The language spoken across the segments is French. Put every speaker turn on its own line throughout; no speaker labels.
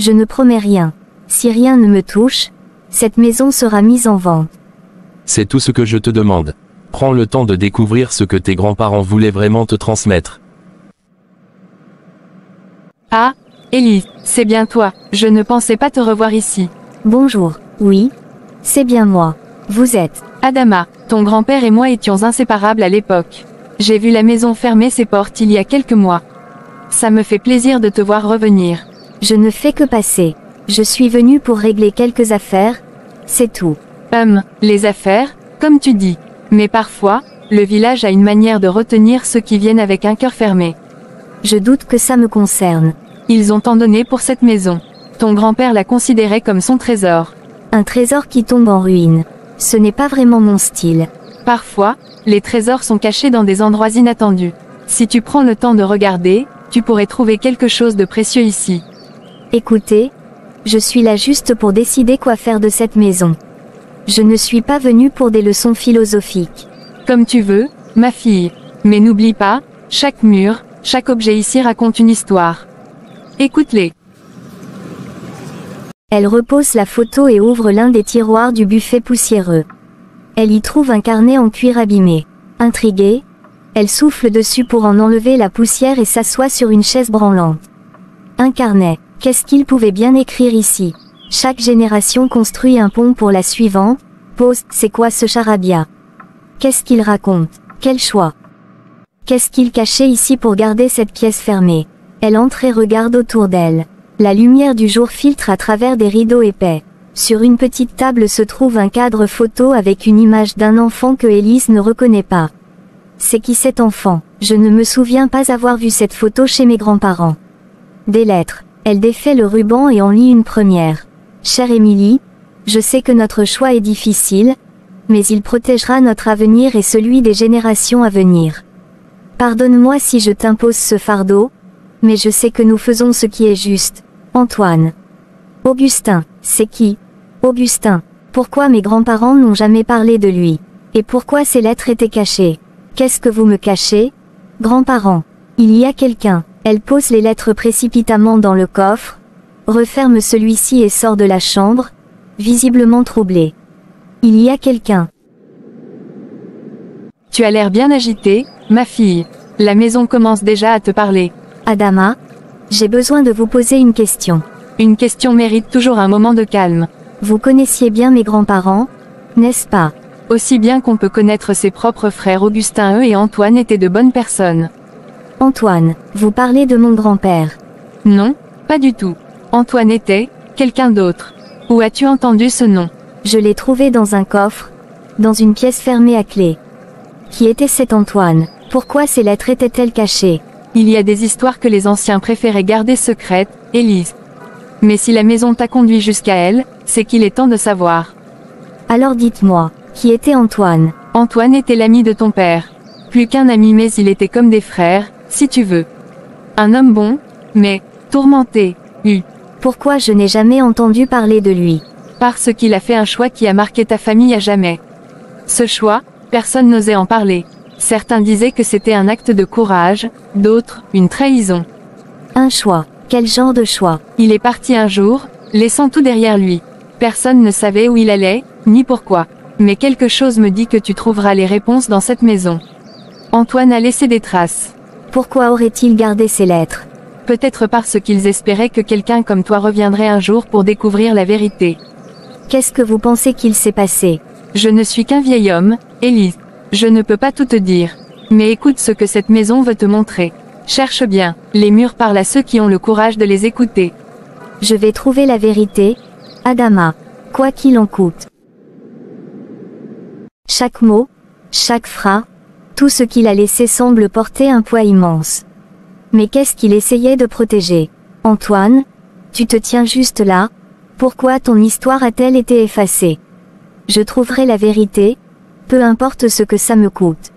Je ne promets rien. Si rien ne me touche, cette maison sera mise en vente.
C'est tout ce que je te demande. Prends le temps de découvrir ce que tes grands-parents voulaient vraiment te transmettre.
Ah, Élise, c'est bien toi, je ne pensais pas te revoir ici.
Bonjour, oui, c'est bien moi. Vous êtes
Adama, ton grand-père et moi étions inséparables à l'époque. J'ai vu la maison fermer ses portes il y a quelques mois. Ça me fait plaisir de te voir revenir.
Je ne fais que passer. Je suis venu pour régler quelques affaires, c'est tout.
Les affaires, comme tu dis. Mais parfois, le village a une manière de retenir ceux qui viennent avec un cœur fermé.
Je doute que ça me concerne.
Ils ont tant donné pour cette maison. Ton grand-père la considérait comme son trésor.
Un trésor qui tombe en ruine. Ce n'est pas vraiment mon style.
Parfois, les trésors sont cachés dans des endroits inattendus. Si tu prends le temps de regarder, tu pourrais trouver quelque chose de précieux ici.
Écoutez, je suis là juste pour décider quoi faire de cette maison. Je ne suis pas venu pour des leçons philosophiques.
Comme tu veux, ma fille. Mais n'oublie pas, chaque mur, chaque objet ici raconte une histoire. Écoute-les.
Elle repose la photo et ouvre l'un des tiroirs du buffet poussiéreux. Elle y trouve un carnet en cuir abîmé. Intriguée, elle souffle dessus pour en enlever la poussière et s'assoit sur une chaise branlante. Un carnet, qu'est-ce qu'il pouvait bien écrire ici? Chaque génération construit un pont pour la suivante. Pause, c'est quoi ce charabia? Qu'est-ce qu'il raconte? Quel choix? Qu'est-ce qu'il cachait ici pour garder cette pièce fermée? Elle entre et regarde autour d'elle. La lumière du jour filtre à travers des rideaux épais. Sur une petite table se trouve un cadre photo avec une image d'un enfant que Élise ne reconnaît pas. C'est qui cet enfant? Je ne me souviens pas avoir vu cette photo chez mes grands-parents. Des lettres. Elle défait le ruban et en lit une première. Chère Émilie, je sais que notre choix est difficile, mais il protégera notre avenir et celui des générations à venir. Pardonne-moi si je t'impose ce fardeau, mais je sais que nous faisons ce qui est juste. Antoine. Augustin, c'est qui? Augustin. Pourquoi mes grands-parents n'ont jamais parlé de lui? Et pourquoi ces lettres étaient cachées? Qu'est-ce que vous me cachez? Grands-parents. Il y a quelqu'un. Elle pose les lettres précipitamment dans le coffre, referme celui-ci et sort de la chambre, visiblement troublée. Il y a quelqu'un.
Tu as l'air bien agitée, ma fille. La maison commence déjà à te parler.
Adama, j'ai besoin de vous poser une question.
Une question mérite toujours un moment de calme.
Vous connaissiez bien mes grands-parents, n'est-ce pas?
Aussi bien qu'on peut connaître ses propres frères Augustin et Antoine étaient de bonnes personnes.
Antoine, vous parlez de mon grand-père.
Non, pas du tout. Antoine était quelqu'un d'autre. Où as-tu entendu ce nom?
Je l'ai trouvé dans un coffre, dans une pièce fermée à clé. Qui était cet Antoine? Pourquoi ces lettres étaient-elles cachées?
Il y a des histoires que les anciens préféraient garder secrètes, Élise. Mais si la maison t'a conduit jusqu'à elle, c'est qu'il est temps de savoir.
Alors dites-moi, qui était Antoine?
Antoine était l'ami de ton père. Plus qu'un ami, mais il était comme des frères, si tu veux. Un homme bon, mais tourmenté.
Pourquoi je n'ai jamais entendu parler de lui?
Parce qu'il a fait un choix qui a marqué ta famille à jamais. Ce choix, personne n'osait en parler. Certains disaient que c'était un acte de courage, d'autres, une trahison.
Un choix. Quel genre de choix?
Il est parti un jour, laissant tout derrière lui. Personne ne savait où il allait, ni pourquoi. Mais quelque chose me dit que tu trouveras les réponses dans cette maison. Antoine a laissé des traces.
Pourquoi aurait-il gardé ces lettres?
Peut-être parce qu'ils espéraient que quelqu'un comme toi reviendrait un jour pour découvrir la vérité.
Qu'est-ce que vous pensez qu'il s'est passé?
Je ne suis qu'un vieil homme, Élise. Je ne peux pas tout te dire. Mais écoute ce que cette maison veut te montrer. Cherche bien, les murs parlent à ceux qui ont le courage de les écouter.
Je vais trouver la vérité, Adama, quoi qu'il en coûte. Chaque mot, chaque phrase, tout ce qu'il a laissé semble porter un poids immense. Mais qu'est-ce qu'il essayait de protéger? Antoine, tu te tiens juste là, pourquoi ton histoire a-t-elle été effacée? Je trouverai la vérité, peu importe ce que ça me coûte.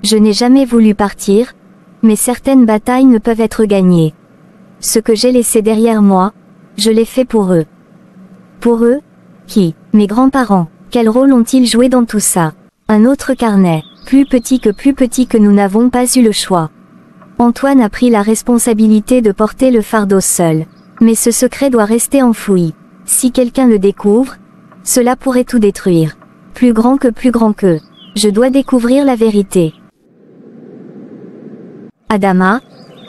Je n'ai jamais voulu partir, mais certaines batailles ne peuvent être gagnées. Ce que j'ai laissé derrière moi, je l'ai fait pour eux. Pour eux? Qui? Mes grands-parents. Quel rôle ont-ils joué dans tout ça? Un autre carnet, plus petit que nous n'avons pas eu le choix. Antoine a pris la responsabilité de porter le fardeau seul. Mais ce secret doit rester enfoui. Si quelqu'un le découvre, cela pourrait tout détruire. Plus grand que. Je dois découvrir la vérité. Adama,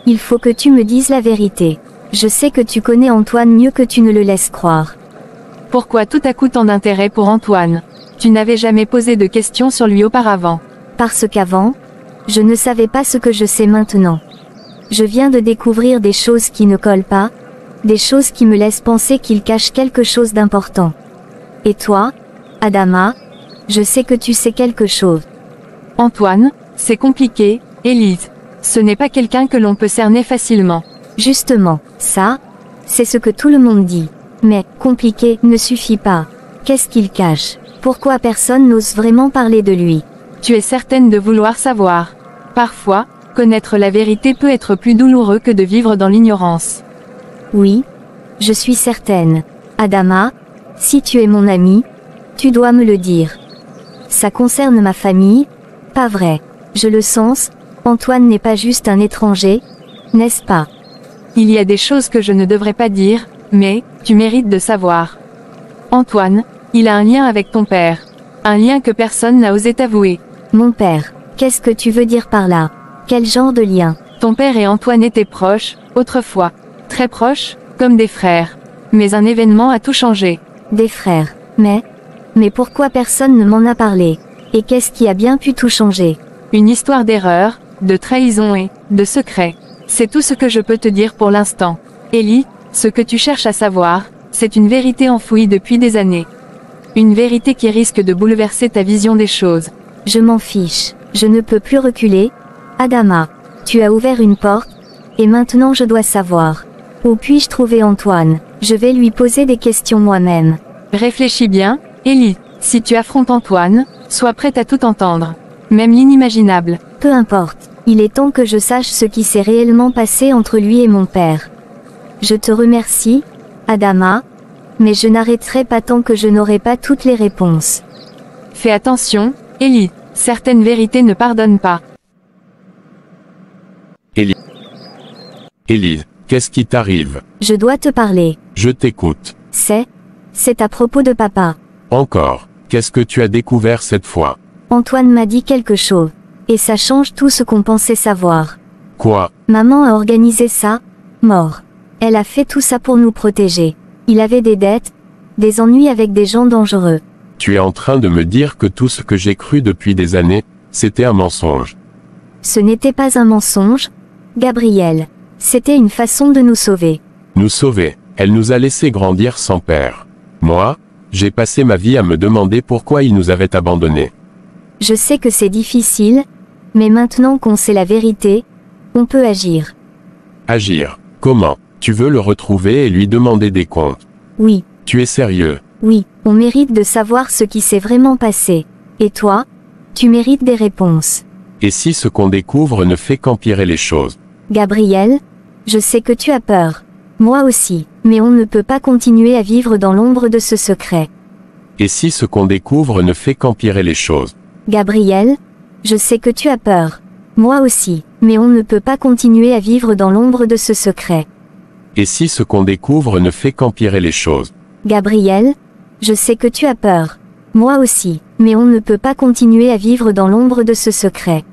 il faut que tu me dises la vérité. Je sais que tu connais Antoine mieux que tu ne le laisses croire.
Pourquoi tout à coup tant d'intérêt pour Antoine? Tu n'avais jamais posé de questions sur lui auparavant.
Parce qu'avant, je ne savais pas ce que je sais maintenant. Je viens de découvrir des choses qui ne collent pas, des choses qui me laissent penser qu'il cache quelque chose d'important. Et toi, Adama, je sais que tu sais quelque chose.
Antoine, c'est compliqué, Élise. Ce n'est pas quelqu'un que l'on peut cerner facilement.
Justement, ça, c'est ce que tout le monde dit. Mais, compliqué, ne suffit pas. Qu'est-ce qu'il cache? Pourquoi personne n'ose vraiment parler de lui?
Tu es certaine de vouloir savoir. Parfois, connaître la vérité peut être plus douloureux que de vivre dans l'ignorance.
Oui, je suis certaine. Adama, si tu es mon ami, tu dois me le dire. Ça concerne ma famille? Pas vrai. Je le sens, Antoine n'est pas juste un étranger, n'est-ce pas?
Il y a des choses que je ne devrais pas dire, mais, tu mérites de savoir. Antoine, il a un lien avec ton père. Un lien que personne n'a osé t'avouer.
Mon père, qu'est-ce que tu veux dire par là? Quel genre de lien?
Ton père et Antoine étaient proches, autrefois. Très proches, comme des frères. Mais un événement a tout changé.
Des frères. Mais pourquoi personne ne m'en a parlé? Et qu'est-ce qui a bien pu tout changer?
Une histoire d'erreur, de trahison et de secret. C'est tout ce que je peux te dire pour l'instant. Ellie, ce que tu cherches à savoir, c'est une vérité enfouie depuis des années. Une vérité qui risque de bouleverser ta vision des choses.
Je m'en fiche. Je ne peux plus reculer. Adama, tu as ouvert une porte, et maintenant je dois savoir. Où puis-je trouver Antoine? Je vais lui poser des questions moi-même.
Réfléchis bien, Ellie. Si tu affrontes Antoine, sois prête à tout entendre. Même l'inimaginable.
Peu importe. Il est temps que je sache ce qui s'est réellement passé entre lui et mon père. Je te remercie, Adama, mais je n'arrêterai pas tant que je n'aurai pas toutes les réponses.
Fais attention, Ellie. Certaines vérités ne pardonnent pas.
Élise, qu'est-ce qui t'arrive?
Je dois te parler.
Je t'écoute.
C'est à propos de papa.
Encore, qu'est-ce que tu as découvert cette fois?
Antoine m'a dit quelque chose. Et ça change tout ce qu'on pensait savoir.
Quoi?
Maman a organisé ça, mort. Elle a fait tout ça pour nous protéger. Il avait des dettes, des ennuis avec des gens dangereux.
Tu es en train de me dire que tout ce que j'ai cru depuis des années, c'était un mensonge.
Ce n'était pas un mensonge, Gabriel. C'était une façon de nous sauver.
Nous sauver. Elle nous a laissé grandir sans père. Moi, j'ai passé ma vie à me demander pourquoi il nous avait abandonnés.
Je sais que c'est difficile, mais maintenant qu'on sait la vérité, on peut agir.
Agir. Comment? Tu veux le retrouver et lui demander des comptes?
Oui.
Tu es sérieux?
Oui, on mérite de savoir ce qui s'est vraiment passé. Et toi? Tu mérites des réponses.
Et si ce qu'on découvre ne fait qu'empirer les choses?
Gabriel, je sais que tu as peur. Moi aussi, mais on ne peut pas continuer à vivre dans l'ombre de ce secret.
Et si ce qu'on découvre ne fait qu'empirer les choses?
Gabriel, je sais que tu as peur. Moi aussi, mais on ne peut pas continuer à vivre dans l'ombre de ce secret.
Et si ce qu'on découvre ne fait qu'empirer les choses?
Gabriel, je sais que tu as peur. Moi aussi, mais on ne peut pas continuer à vivre dans l'ombre de ce secret.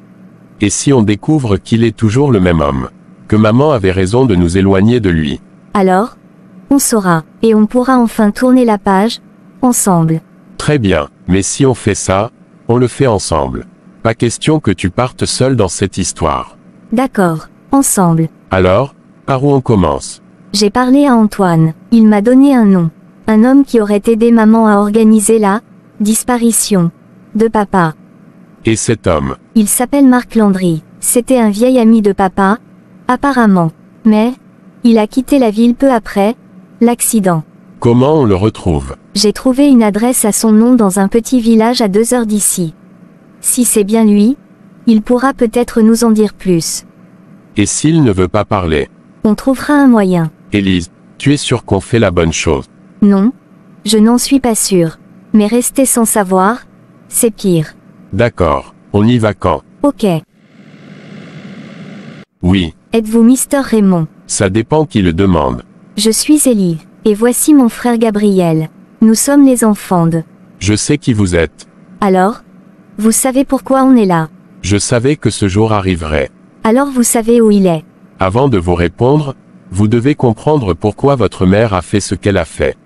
Et si on découvre qu'il est toujours le même homme? Que maman avait raison de nous éloigner de lui?
Alors, on saura, et on pourra enfin tourner la page, ensemble.
Très bien, mais si on fait ça, on le fait ensemble. Pas question que tu partes seul dans cette histoire.
D'accord, ensemble.
Alors, par où on commence?
J'ai parlé à Antoine, il m'a donné un nom. Un homme qui aurait aidé maman à organiser la disparition de papa.
Et cet homme?
Il s'appelle Marc Landry. C'était un vieil ami de papa, apparemment. Mais, il a quitté la ville peu après l'accident.
Comment on le retrouve?
J'ai trouvé une adresse à son nom dans un petit village à 2 heures d'ici. Si c'est bien lui, il pourra peut-être nous en dire plus.
Et s'il ne veut pas parler?
On trouvera un moyen.
Élise, tu es sûre qu'on fait la bonne chose?
Non, je n'en suis pas sûre. Mais rester sans savoir, c'est pire.
D'accord, on y va quand?
Ok.
Oui.
Êtes-vous Mr. Raymond?
Ça dépend qui le demande.
Je suis Ellie, et voici mon frère Gabriel. Nous sommes les enfants de...
Je sais qui vous êtes.
Alors? Vous savez pourquoi on est là.
Je savais que ce jour arriverait.
Alors vous savez où il est.
Avant de vous répondre, vous devez comprendre pourquoi votre mère a fait ce qu'elle a fait.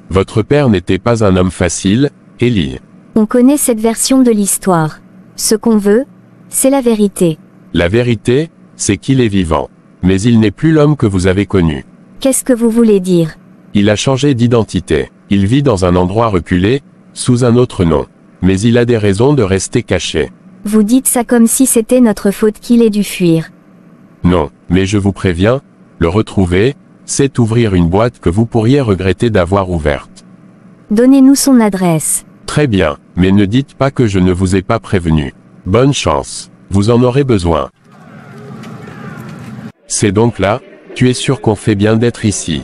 Votre père n'était pas un homme facile, Ellie.
On connaît cette version de l'histoire. Ce qu'on veut, c'est la vérité.
La vérité, c'est qu'il est vivant. Mais il n'est plus l'homme que vous avez connu.
Qu'est-ce que vous voulez dire?
Il a changé d'identité. Il vit dans un endroit reculé, sous un autre nom. Mais il a des raisons de rester caché.
Vous dites ça comme si c'était notre faute qu'il ait dû fuir.
Non, mais je vous préviens, le retrouver, c'est ouvrir une boîte que vous pourriez regretter d'avoir ouverte.
Donnez-nous son adresse.
Très bien, mais ne dites pas que je ne vous ai pas prévenu. Bonne chance. Vous en aurez besoin. C'est donc là, tu es sûr qu'on fait bien d'être ici.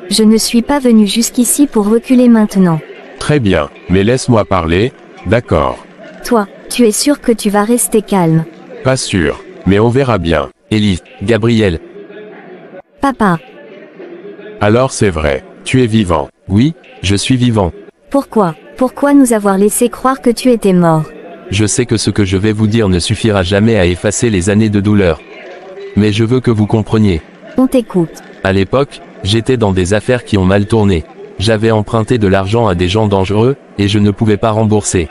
Je ne suis pas venu jusqu'ici pour reculer maintenant.
Très bien, mais laisse-moi parler, d'accord.
Toi, tu es sûr que tu vas rester calme.
Pas sûr, mais on verra bien.
Ellie, Gabriel.
Papa,
Alors c'est vrai, tu es vivant.
Oui, je suis vivant.
pourquoi nous avoir laissé croire que tu étais mort?
Je sais que ce que je vais vous dire ne suffira jamais à effacer les années de douleur. Mais je veux que vous compreniez.
On t'écoute.
À l'époque, j'étais dans des affaires qui ont mal tourné. J'avais emprunté de l'argent à des gens dangereux, et je ne pouvais pas rembourser.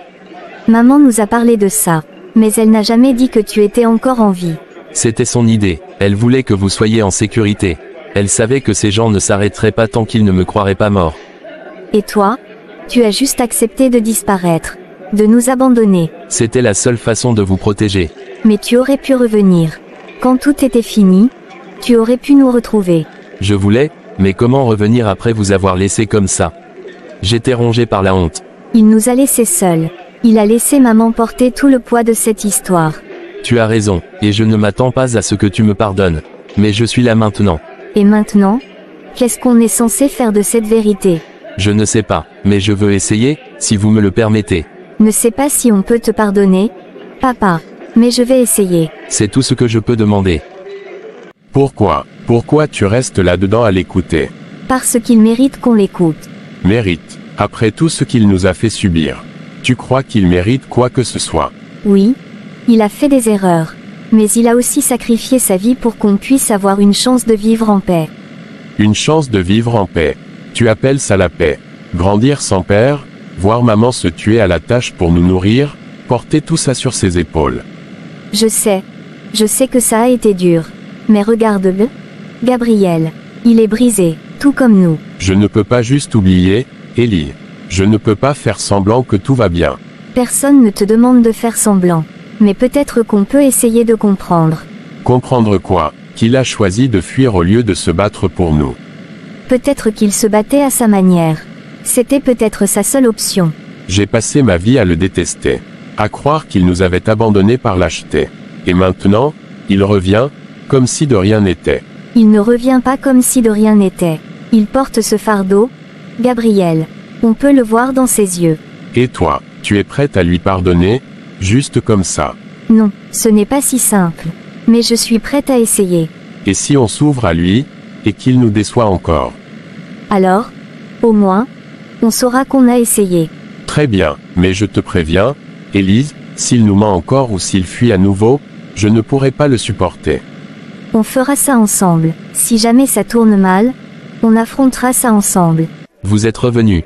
Maman nous a parlé de ça. Mais elle n'a jamais dit que tu étais encore en vie.
C'était son idée. Elle voulait que vous soyez en sécurité. Elle savait que ces gens ne s'arrêteraient pas tant qu'ils ne me croiraient pas mort.
Et toi? Tu as juste accepté de disparaître. De nous abandonner.
C'était la seule façon de vous protéger.
Mais tu aurais pu revenir. Quand tout était fini, tu aurais pu nous retrouver.
Je voulais, mais comment revenir après vous avoir laissé comme ça? J'étais rongé par la honte.
Il nous a laissés seuls. Il a laissé maman porter tout le poids de cette histoire.
Tu as raison, et je ne m'attends pas à ce que tu me pardonnes. Mais je suis là maintenant.
Et maintenant? Qu'est-ce qu'on est censé faire de cette vérité?
Je ne sais pas, mais je veux essayer, si vous me le permettez.
Ne sais pas si on peut te pardonner, papa. Mais je vais essayer.
C'est tout ce que je peux demander.
Pourquoi tu restes là-dedans à l'écouter?
Parce qu'il mérite qu'on l'écoute.
Mérite, après tout ce qu'il nous a fait subir. Tu crois qu'il mérite quoi que ce soit?
Oui. Il a fait des erreurs. Mais il a aussi sacrifié sa vie pour qu'on puisse avoir une chance de vivre en paix.
Une chance de vivre en paix. Tu appelles ça la paix? Grandir sans père, voir maman se tuer à la tâche pour nous nourrir, porter tout ça sur ses épaules.
Je sais que ça a été dur. Mais regarde-le. Gabriel. Il est brisé, tout comme nous.
Je ne peux pas juste oublier, Ellie. Je ne peux pas faire semblant que tout va bien.
Personne ne te demande de faire semblant. Mais peut-être qu'on peut essayer de comprendre.
Comprendre quoi? Qu'il a choisi de fuir au lieu de se battre pour nous.
Peut-être qu'il se battait à sa manière. C'était peut-être sa seule option.
J'ai passé ma vie à le détester. À croire qu'il nous avait abandonnés par lâcheté. Et maintenant, il revient, comme si de rien n'était.
Il ne revient pas comme si de rien n'était. Il porte ce fardeau, Gabriel. On peut le voir dans ses yeux.
Et toi, tu es prête à lui pardonner, juste comme ça?
Non, ce n'est pas si simple. Mais je suis prête à essayer.
Et si on s'ouvre à lui, et qu'il nous déçoit encore?
Alors, au moins, on saura qu'on a essayé.
Très bien, mais je te préviens, Élise, s'il nous ment encore ou s'il fuit à nouveau, je ne pourrai pas le supporter.
On fera ça ensemble. Si jamais ça tourne mal, on affrontera ça ensemble.
Vous êtes revenu.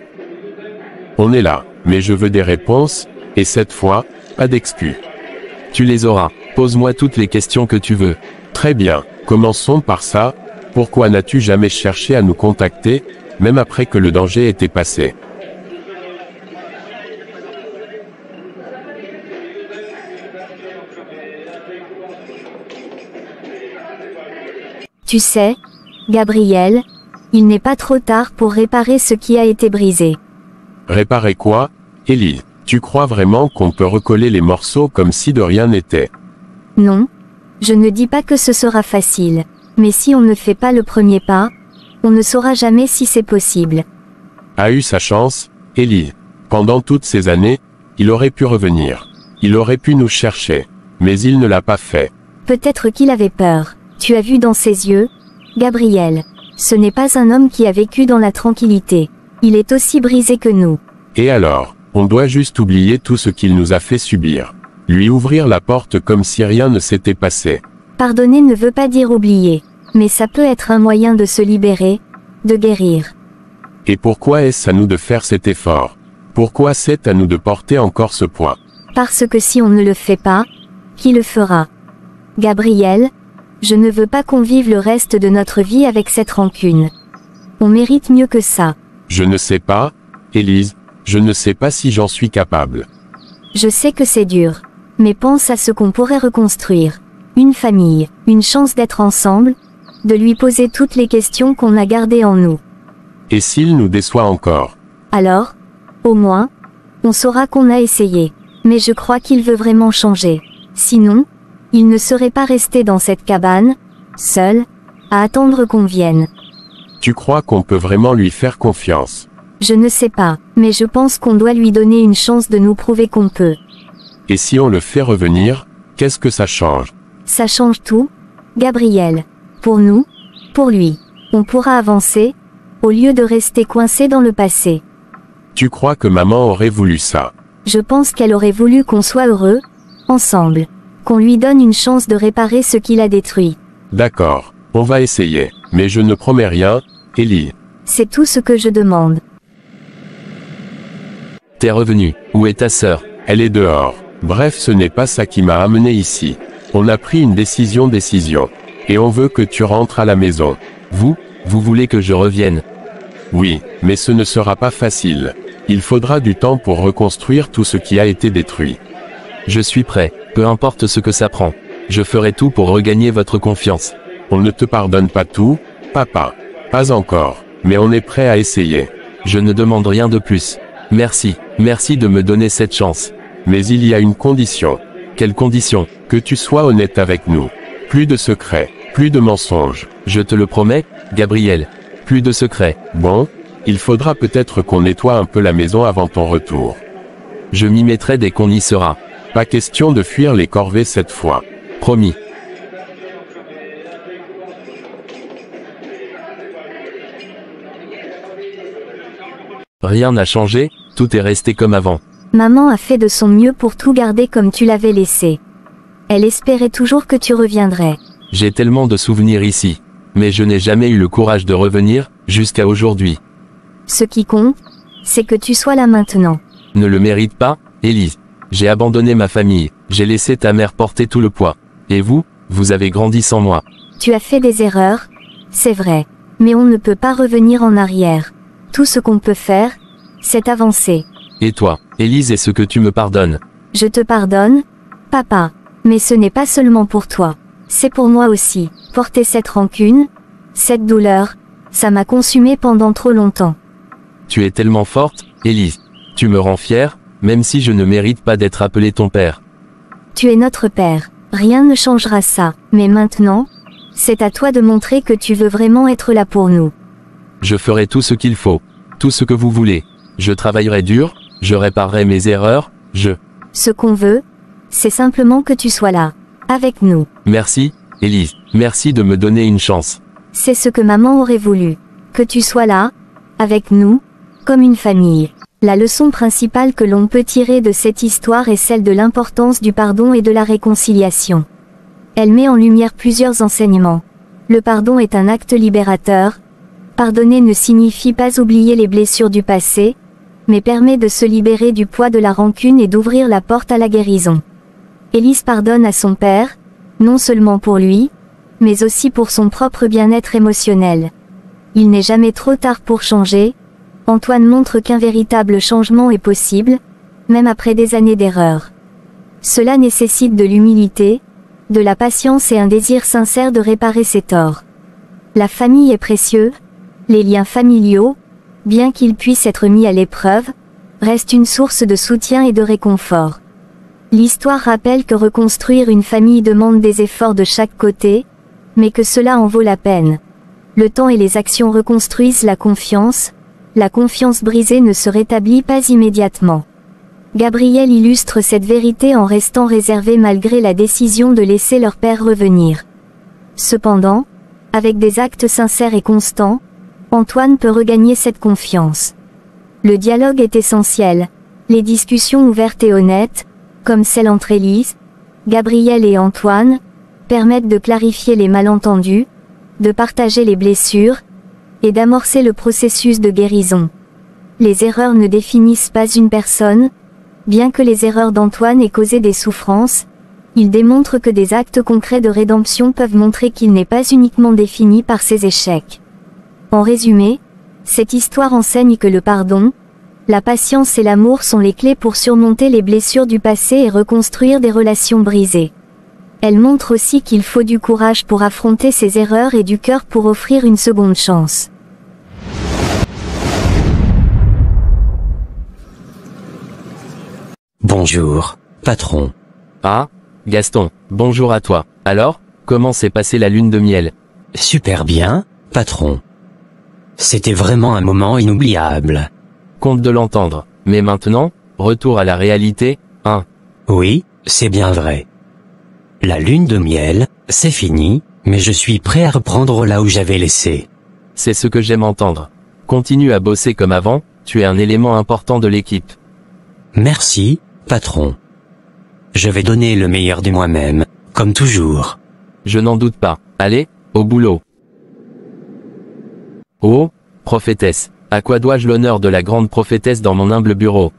On est là, mais je veux des réponses, et cette fois, pas d'excus.
Tu les auras. Pose-moi toutes les questions que tu veux.
Très bien, commençons par ça. Pourquoi n'as-tu jamais cherché à nous contacter, même après que le danger était passé?
Tu sais, Gabriel, il n'est pas trop tard pour réparer ce qui a été brisé.
Réparer quoi, Ellie? Tu crois vraiment qu'on peut recoller les morceaux comme si de rien n'était?
Non. Je ne dis pas que ce sera facile. Mais si on ne fait pas le premier pas, on ne saura jamais si c'est possible.
A eu sa chance, Ellie. Pendant toutes ces années, il aurait pu revenir. Il aurait pu nous chercher. Mais il ne l'a pas fait.
Peut-être qu'il avait peur. Tu as vu dans ses yeux, Gabriel. Ce n'est pas un homme qui a vécu dans la tranquillité. Il est aussi brisé que nous.
Et alors, on doit juste oublier tout ce qu'il nous a fait subir. Lui ouvrir la porte comme si rien ne s'était passé.
Pardonner ne veut pas dire oublier. Mais ça peut être un moyen de se libérer, de guérir.
Et pourquoi est-ce à nous de faire cet effort? Pourquoi c'est à nous de porter encore ce poids?
Parce que si on ne le fait pas, qui le fera? Gabriel, je ne veux pas qu'on vive le reste de notre vie avec cette rancune. On mérite mieux que ça.
Je ne sais pas, Élise, je ne sais pas si j'en suis capable.
Je sais que c'est dur. Mais pense à ce qu'on pourrait reconstruire. Une famille, une chance d'être ensemble, de lui poser toutes les questions qu'on a gardées en nous.
Et s'il nous déçoit encore?
Alors, au moins, on saura qu'on a essayé. Mais je crois qu'il veut vraiment changer. Sinon, il ne serait pas resté dans cette cabane, seul, à attendre qu'on vienne.
Tu crois qu'on peut vraiment lui faire confiance?
Je ne sais pas, mais je pense qu'on doit lui donner une chance de nous prouver qu'on peut.
Et si on le fait revenir, qu'est-ce que ça change?
Ça change tout, Gabriel. Pour nous, pour lui. On pourra avancer, au lieu de rester coincé dans le passé.
Tu crois que maman aurait voulu ça?
Je pense qu'elle aurait voulu qu'on soit heureux, ensemble. Qu'on lui donne une chance de réparer ce qu'il a détruit.
D'accord, on va essayer. Mais je ne promets rien, Ellie.
C'est tout ce que je demande.
T'es revenu. Où est ta sœur?
Elle est dehors. Bref, ce n'est pas ça qui m'a amené ici. On a pris une décision. Et on veut que tu rentres à la maison.
Vous voulez que je revienne?
Oui, mais ce ne sera pas facile. Il faudra du temps pour reconstruire tout ce qui a été détruit.
Je suis prêt, peu importe ce que ça prend. Je ferai tout pour regagner votre confiance.
On ne te pardonne pas tout, papa. Pas encore, mais on est prêt à essayer.
Je ne demande rien de plus. Merci de me donner cette chance.
Mais il y a une condition.
Quelle condition?
Que tu sois honnête avec nous. Plus de secrets, plus de mensonges.
Je te le promets, Gabriel. Plus de secrets.
Bon, il faudra peut-être qu'on nettoie un peu la maison avant ton retour.
Je m'y mettrai dès qu'on y sera.
Pas question de fuir les corvées cette fois.
Promis. Rien n'a changé, tout est resté comme avant.
Maman a fait de son mieux pour tout garder comme tu l'avais laissé. Elle espérait toujours que tu reviendrais.
J'ai tellement de souvenirs ici. Mais je n'ai jamais eu le courage de revenir, jusqu'à aujourd'hui.
Ce qui compte, c'est que tu sois là maintenant.
Ne le mérite pas, Élise. J'ai abandonné ma famille, j'ai laissé ta mère porter tout le poids. Et vous avez grandi sans moi.
Tu as fait des erreurs, c'est vrai. Mais on ne peut pas revenir en arrière. Tout ce qu'on peut faire, c'est avancer.
Et toi, Élise, est-ce que tu me pardonnes?
Je te pardonne, papa. Mais ce n'est pas seulement pour toi. C'est pour moi aussi. Porter cette rancune, cette douleur, ça m'a consumé pendant trop longtemps.
Tu es tellement forte, Élise. Tu me rends fière, même si je ne mérite pas d'être appelé ton père.
Tu es notre père. Rien ne changera ça. Mais maintenant, c'est à toi de montrer que tu veux vraiment être là pour nous.
Je ferai tout ce qu'il faut. Tout ce que vous voulez. Je travaillerai dur, je réparerai mes erreurs,
Ce qu'on veut, c'est simplement que tu sois là. Avec nous.
Merci, Élise. Merci de me donner une chance.
C'est ce que maman aurait voulu. Que tu sois là, avec nous, comme une famille. La leçon principale que l'on peut tirer de cette histoire est celle de l'importance du pardon et de la réconciliation. Elle met en lumière plusieurs enseignements. Le pardon est un acte libérateur. Pardonner ne signifie pas oublier les blessures du passé, mais permet de se libérer du poids de la rancune et d'ouvrir la porte à la guérison. Élise pardonne à son père, non seulement pour lui, mais aussi pour son propre bien-être émotionnel. Il n'est jamais trop tard pour changer. Antoine montre qu'un véritable changement est possible, même après des années d'erreurs. Cela nécessite de l'humilité, de la patience et un désir sincère de réparer ses torts. La famille est précieuse, les liens familiaux, bien qu'ils puissent être mis à l'épreuve, restent une source de soutien et de réconfort. L'histoire rappelle que reconstruire une famille demande des efforts de chaque côté, mais que cela en vaut la peine. Le temps et les actions reconstruisent la confiance brisée ne se rétablit pas immédiatement. Gabriel illustre cette vérité en restant réservé malgré la décision de laisser leur père revenir. Cependant, Avec des actes sincères et constants, Antoine peut regagner cette confiance. Le dialogue est essentiel. Les discussions ouvertes et honnêtes, comme celle entre Élise, Gabriel et Antoine, permettent de clarifier les malentendus, de partager les blessures, et d'amorcer le processus de guérison. Les erreurs ne définissent pas une personne. Bien que les erreurs d'Antoine aient causé des souffrances, ils démontrent que des actes concrets de rédemption peuvent montrer qu'il n'est pas uniquement défini par ses échecs. En résumé, cette histoire enseigne que le pardon, la patience et l'amour sont les clés pour surmonter les blessures du passé et reconstruire des relations brisées. Elle montre aussi qu'il faut du courage pour affronter ses erreurs et du cœur pour offrir une seconde chance.
Bonjour, patron.
Ah, Gaston, bonjour à toi. Alors, comment s'est passée la lune de miel?
Super bien, patron. C'était vraiment un moment inoubliable.
Content de l'entendre. Mais maintenant, retour à la réalité, hein?
Oui, c'est bien vrai. La lune de miel, c'est fini, mais je suis prêt à reprendre là où j'avais laissé.
C'est ce que j'aime entendre. Continue à bosser comme avant, tu es un élément important de l'équipe.
Merci, patron. Je vais donner le meilleur de moi-même, comme toujours.
Je n'en doute pas. Allez, au boulot. Oh, prophétesse, à quoi dois-je l'honneur de la grande prophétesse dans mon humble bureau?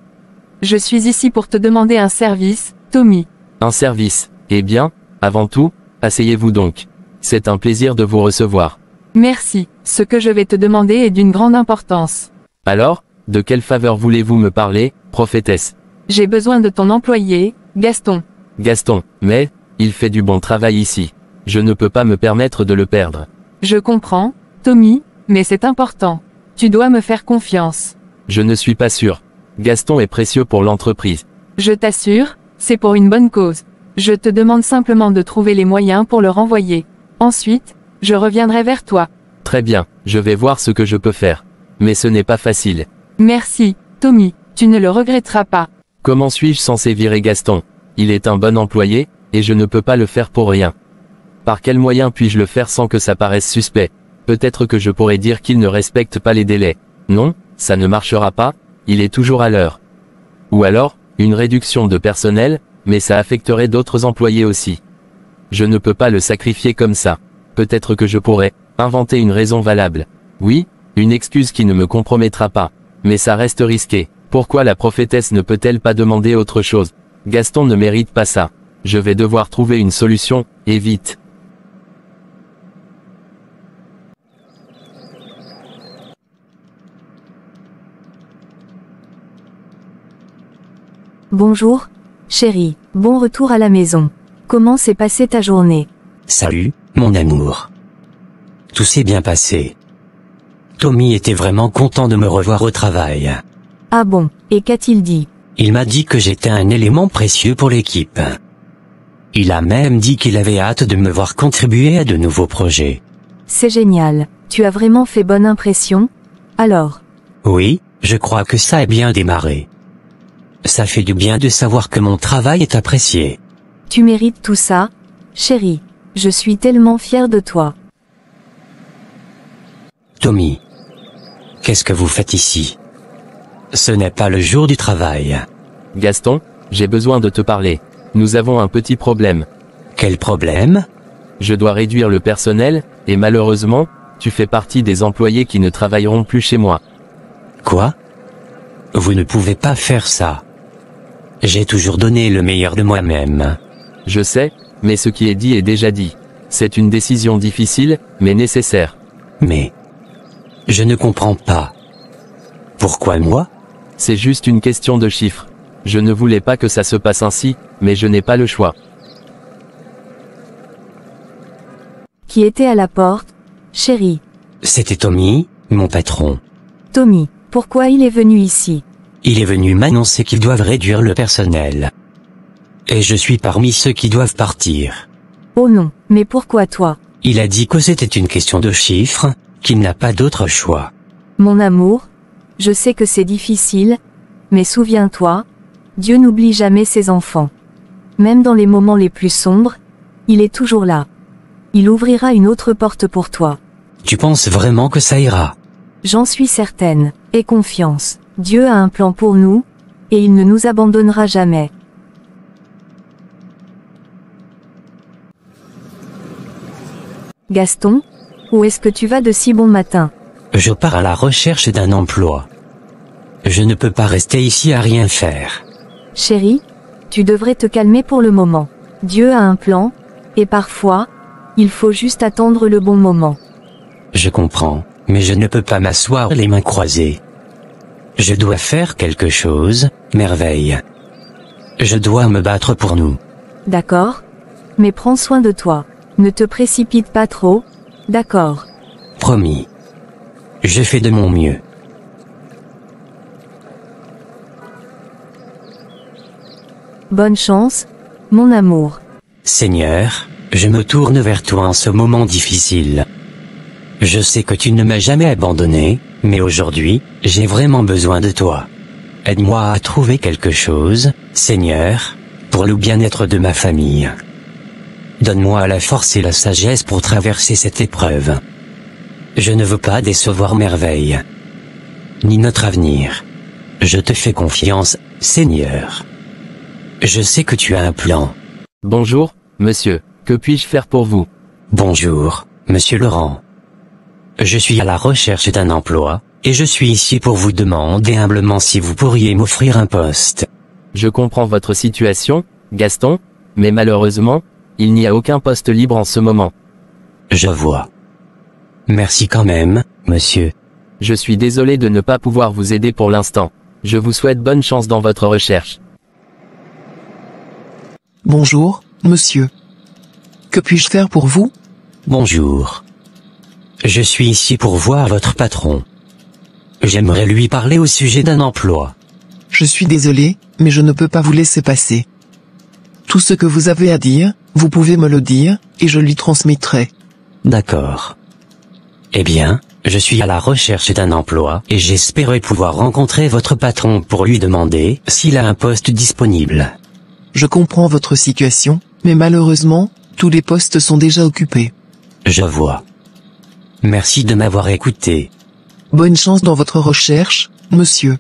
Je suis ici pour te demander un service, Tommy.
Un service. Eh bien, avant tout, asseyez-vous donc. C'est un plaisir de vous recevoir.
Merci, ce que je vais te demander est d'une grande importance.
Alors, de quelle faveur voulez-vous me parler, prophétesse?
J'ai besoin de ton employé, Gaston.
Gaston, mais, il fait du bon travail ici. Je ne peux pas me permettre de le perdre.
Je comprends, Tommy, mais c'est important. Tu dois me faire confiance.
Je ne suis pas sûr. Gaston est précieux pour l'entreprise.
Je t'assure, c'est pour une bonne cause. Je te demande simplement de trouver les moyens pour le renvoyer. Ensuite, je reviendrai vers toi.
Très bien, je vais voir ce que je peux faire. Mais ce n'est pas facile.
Merci, Tommy, tu ne le regretteras pas.
Comment suis-je censé virer Gaston? Il est un bon employé, et je ne peux pas le faire pour rien. Par quel moyen puis-je le faire sans que ça paraisse suspect? Peut-être que je pourrais dire qu'il ne respecte pas les délais. Non, ça ne marchera pas, il est toujours à l'heure. Ou alors, une réduction de personnel, mais ça affecterait d'autres employés aussi. Je ne peux pas le sacrifier comme ça. Peut-être que je pourrais inventer une raison valable. Oui, une excuse qui ne me compromettra pas. Mais ça reste risqué. Pourquoi la prophétesse ne peut-elle pas demander autre chose? Gaston ne mérite pas ça. Je vais devoir trouver une solution, et vite.
Bonjour, chérie, bon retour à la maison. Comment s'est passée ta journée?
Salut, mon amour. Tout s'est bien passé. Tommy était vraiment content de me revoir au travail.
Ah bon, et qu'a-t-il dit?
Il m'a dit que j'étais un élément précieux pour l'équipe. Il a même dit qu'il avait hâte de me voir contribuer à de nouveaux projets.
C'est génial, tu as vraiment fait bonne impression? Alors?
Oui, je crois que ça a bien démarré. Ça fait du bien de savoir que mon travail est apprécié.
Tu mérites tout ça, chérie. Je suis tellement fière de toi.
Tommy, qu'est-ce que vous faites ici? Ce n'est pas le jour du travail.
Gaston, j'ai besoin de te parler. Nous avons un petit problème.
Quel problème?
Je dois réduire le personnel, et malheureusement, tu fais partie des employés qui ne travailleront plus chez moi.
Quoi? Vous ne pouvez pas faire ça. J'ai toujours donné le meilleur de moi-même.
Je sais, mais ce qui est dit est déjà dit. C'est une décision difficile, mais nécessaire.
Mais... je ne comprends pas. Pourquoi moi?
C'est juste une question de chiffres. Je ne voulais pas que ça se passe ainsi, mais je n'ai pas le choix.
Qui était à la porte, chérie?
C'était Tommy, mon patron.
Tommy, pourquoi il est venu ici?
Il est venu m'annoncer qu'ils doivent réduire le personnel. Et je suis parmi ceux qui doivent partir.
Oh non, mais pourquoi toi?
Il a dit que c'était une question de chiffres, qu'il n'a pas d'autre choix.
Mon amour, je sais que c'est difficile, mais souviens-toi, Dieu n'oublie jamais ses enfants. Même dans les moments les plus sombres, il est toujours là. Il ouvrira une autre porte pour toi.
Tu penses vraiment que ça ira?
J'en suis certaine. Aie confiance. Dieu a un plan pour nous, et il ne nous abandonnera jamais. Gaston, où est-ce que tu vas de si bon matin?
Je pars à la recherche d'un emploi. Je ne peux pas rester ici à rien faire.
Chérie, tu devrais te calmer pour le moment. Dieu a un plan, et parfois, il faut juste attendre le bon moment.
Je comprends, mais je ne peux pas m'asseoir les mains croisées. Je dois faire quelque chose, Merveille. Je dois me battre pour nous.
D'accord? Mais prends soin de toi. Ne te précipite pas trop, d'accord?
Promis. Je fais de mon mieux.
Bonne chance, mon amour.
Seigneur, je me tourne vers toi en ce moment difficile. Je sais que tu ne m'as jamais abandonné, mais aujourd'hui, j'ai vraiment besoin de toi. Aide-moi à trouver quelque chose, Seigneur, pour le bien-être de ma famille. Donne-moi la force et la sagesse pour traverser cette épreuve. Je ne veux pas décevoir Merveille, ni notre avenir. Je te fais confiance, Seigneur. Je sais que tu as un plan.
Bonjour, monsieur, que puis-je faire pour vous?
Bonjour, monsieur Laurent. Je suis à la recherche d'un emploi, et je suis ici pour vous demander humblement si vous pourriez m'offrir un poste.
Je comprends votre situation, Gaston, mais malheureusement, il n'y a aucun poste libre en ce moment.
Je vois. Merci quand même, monsieur.
Je suis désolé de ne pas pouvoir vous aider pour l'instant. Je vous souhaite bonne chance dans votre recherche.
Bonjour, monsieur. Que puis-je faire pour vous?
Bonjour. Je suis ici pour voir votre patron. J'aimerais lui parler au sujet d'un emploi.
Je suis désolé, mais je ne peux pas vous laisser passer. Tout ce que vous avez à dire, vous pouvez me le dire, et je lui transmettrai.
D'accord. Eh bien, je suis à la recherche d'un emploi, et j'espérais pouvoir rencontrer votre patron pour lui demander s'il a un poste disponible.
Je comprends votre situation, mais malheureusement, tous les postes sont déjà occupés.
Je vois. Merci de m'avoir écouté.
Bonne chance dans votre recherche, monsieur.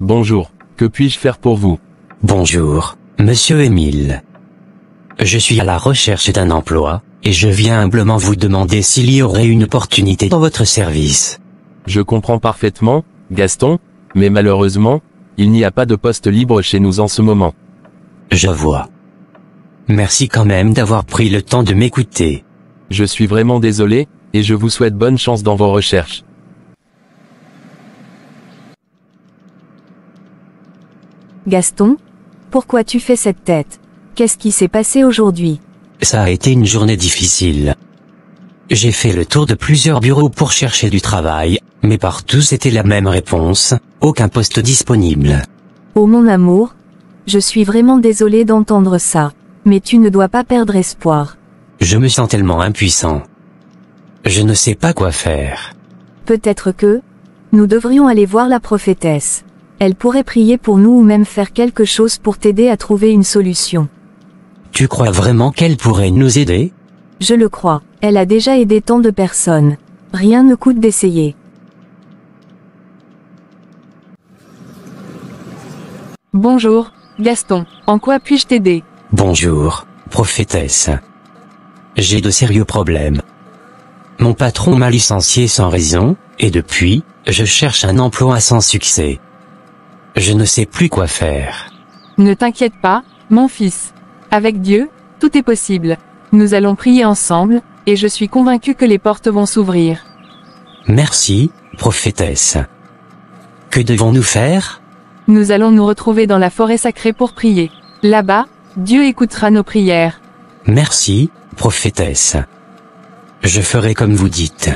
Bonjour, que puis-je faire pour vous?
Bonjour, monsieur Émile. Je suis à la recherche d'un emploi, et je viens humblement vous demander s'il y aurait une opportunité dans votre service.
Je comprends parfaitement, Gaston, mais malheureusement, il n'y a pas de poste libre chez nous en ce moment.
Je vois. Merci quand même d'avoir pris le temps de m'écouter.
Je suis vraiment désolé, et je vous souhaite bonne chance dans vos recherches.
Gaston, pourquoi tu fais cette tête? Qu'est-ce qui s'est passé aujourd'hui?
Ça a été une journée difficile. J'ai fait le tour de plusieurs bureaux pour chercher du travail, mais partout c'était la même réponse, aucun poste disponible.
Oh mon amour, je suis vraiment désolée d'entendre ça, mais tu ne dois pas perdre espoir.
Je me sens tellement impuissant. Je ne sais pas quoi faire.
Peut-être que nous devrions aller voir la prophétesse. Elle pourrait prier pour nous ou même faire quelque chose pour t'aider à trouver une solution.
Tu crois vraiment qu'elle pourrait nous aider?
Je le crois, elle a déjà aidé tant de personnes. Rien ne coûte d'essayer.
Bonjour, Gaston, en quoi puis-je t'aider?
Bonjour, prophétesse. J'ai de sérieux problèmes. Mon patron m'a licencié sans raison, et depuis, je cherche un emploi sans succès. Je ne sais plus quoi faire.
Ne t'inquiète pas, mon fils. Avec Dieu, tout est possible. Nous allons prier ensemble, et je suis convaincu que les portes vont s'ouvrir.
Merci, prophétesse. Que devons-nous faire?
Nous allons nous retrouver dans la forêt sacrée pour prier. Là-bas, Dieu écoutera nos prières.
Merci, prophétesse. Je ferai comme vous dites.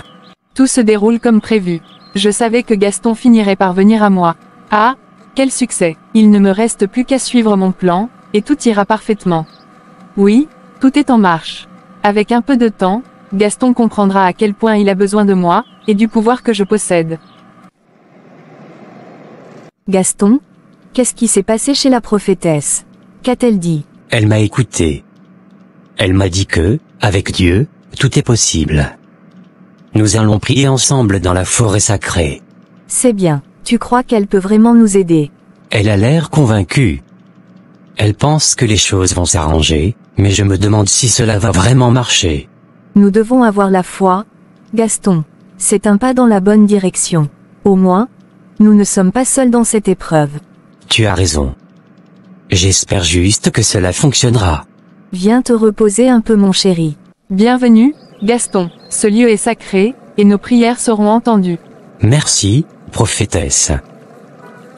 Tout se déroule comme prévu. Je savais que Gaston finirait par venir à moi. Ah, quel succès! Il ne me reste plus qu'à suivre mon plan, et tout ira parfaitement. Oui, tout est en marche. Avec un peu de temps, Gaston comprendra à quel point il a besoin de moi, et du pouvoir que je possède.
Gaston, qu'est-ce qui s'est passé chez la prophétesse? Qu'a-t-elle dit?
Elle m'a écouté. Elle m'a dit que, avec Dieu, tout est possible. Nous allons prier ensemble dans la forêt sacrée.
C'est bien. Tu crois qu'elle peut vraiment nous aider?
Elle a l'air convaincue. Elle pense que les choses vont s'arranger, mais je me demande si cela va vraiment marcher.
Nous devons avoir la foi, Gaston. C'est un pas dans la bonne direction. Au moins, nous ne sommes pas seuls dans cette épreuve.
Tu as raison. J'espère juste que cela fonctionnera.
Viens te reposer un peu mon chéri.
Bienvenue, Gaston. Ce lieu est sacré, et nos prières seront entendues.
Merci, prophétesse.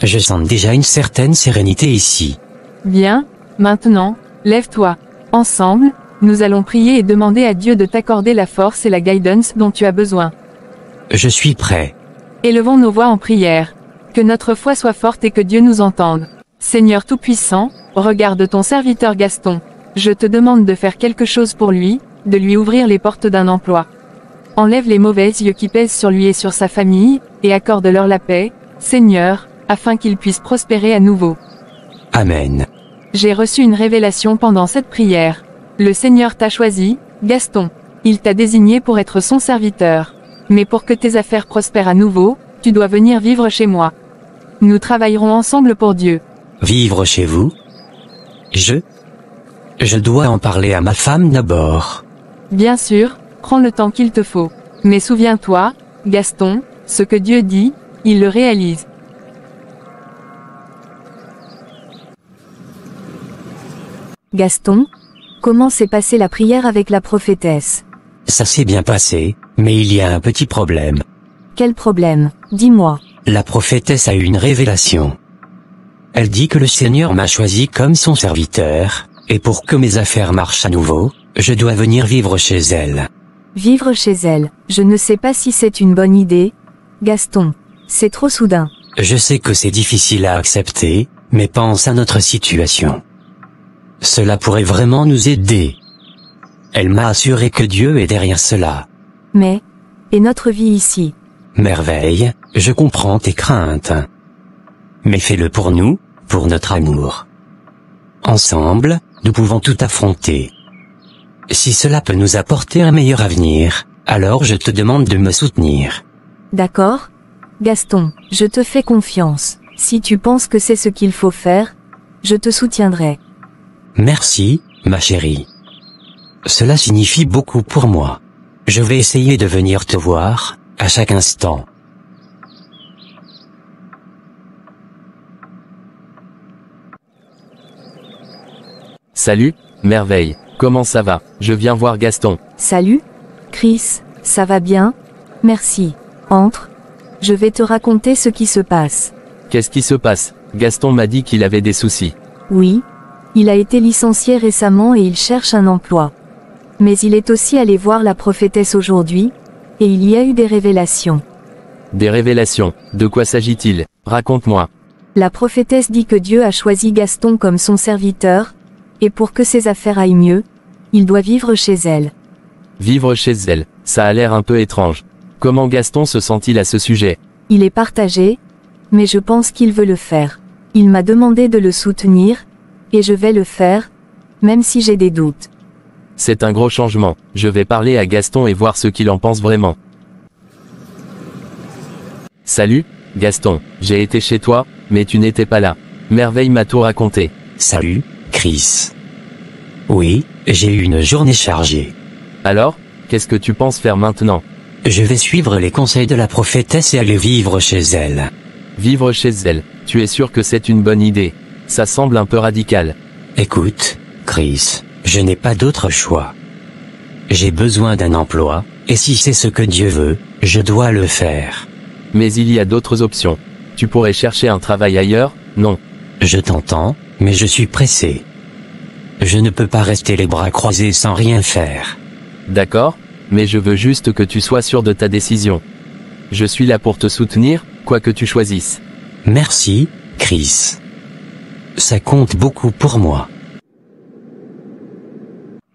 Je sens déjà une certaine sérénité ici.
Bien, maintenant, lève-toi. Ensemble, nous allons prier et demander à Dieu de t'accorder la force et la guidance dont tu as besoin.
Je suis prêt.
Élevons nos voix en prière. Que notre foi soit forte et que Dieu nous entende. Seigneur Tout-Puissant, regarde ton serviteur Gaston. Je te demande de faire quelque chose pour lui, de lui ouvrir les portes d'un emploi. Enlève les mauvais yeux qui pèsent sur lui et sur sa famille, et accorde-leur la paix, Seigneur, afin qu'il puisse prospérer à nouveau.
Amen.
J'ai reçu une révélation pendant cette prière. Le Seigneur t'a choisi, Gaston. Il t'a désigné pour être son serviteur. Mais pour que tes affaires prospèrent à nouveau, tu dois venir vivre chez moi. Nous travaillerons ensemble pour Dieu.
Vivre chez vous? Je dois en parler à ma femme d'abord.
Bien sûr, prends le temps qu'il te faut. Mais souviens-toi, Gaston, ce que Dieu dit, il le réalise.
Gaston, comment s'est passée la prière avec la prophétesse?
Ça s'est bien passé, mais il y a un petit problème.
Quel problème? Dis-moi.
La prophétesse a eu une révélation. Elle dit que le Seigneur m'a choisi comme son serviteur, et pour que mes affaires marchent à nouveau, je dois venir vivre chez elle.
Vivre chez elle, je ne sais pas si c'est une bonne idée. Gaston, c'est trop soudain.
Je sais que c'est difficile à accepter, mais pense à notre situation. Cela pourrait vraiment nous aider. Elle m'a assuré que Dieu est derrière cela.
Mais, et notre vie ici?
Merveille, je comprends tes craintes. Mais fais-le pour nous, pour notre amour. Ensemble, nous pouvons tout affronter. Si cela peut nous apporter un meilleur avenir, alors je te demande de me soutenir.
D'accord? Gaston, je te fais confiance. Si tu penses que c'est ce qu'il faut faire, je te soutiendrai.
Merci, ma chérie. Cela signifie beaucoup pour moi. Je vais essayer de venir te voir, à chaque instant.
Salut, Merveille, comment ça va? Je viens voir Gaston.
Salut? Chris, ça va bien? Merci. Entre. Je vais te raconter ce qui se passe.
Qu'est-ce qui se passe? Gaston m'a dit qu'il avait des soucis.
Oui. Il a été licencié récemment et il cherche un emploi. Mais il est aussi allé voir la prophétesse aujourd'hui, et il y a eu des révélations.
Des révélations? De quoi s'agit-il? Raconte-moi.
La prophétesse dit que Dieu a choisi Gaston comme son serviteur, et pour que ses affaires aillent mieux, il doit vivre chez elle.
Vivre chez elle, ça a l'air un peu étrange. Comment Gaston se sent-il à ce sujet?
Il est partagé, mais je pense qu'il veut le faire. Il m'a demandé de le soutenir, et je vais le faire, même si j'ai des doutes.
C'est un gros changement. Je vais parler à Gaston et voir ce qu'il en pense vraiment. Salut, Gaston. J'ai été chez toi, mais tu n'étais pas là. Merveille m'a tout raconté.
Salut, Chris. Oui, j'ai eu une journée chargée.
Alors, qu'est-ce que tu penses faire maintenant?
Je vais suivre les conseils de la prophétesse et aller vivre chez elle.
Vivre chez elle, tu es sûr que c'est une bonne idée? Ça semble un peu radical.
Écoute, Chris, je n'ai pas d'autre choix. J'ai besoin d'un emploi, et si c'est ce que Dieu veut, je dois le faire.
Mais il y a d'autres options. Tu pourrais chercher un travail ailleurs, non?
Je t'entends, mais je suis pressé. Je ne peux pas rester les bras croisés sans rien faire.
D'accord, mais je veux juste que tu sois sûr de ta décision. Je suis là pour te soutenir, quoi que tu choisisses.
Merci, Chris. Ça compte beaucoup pour moi.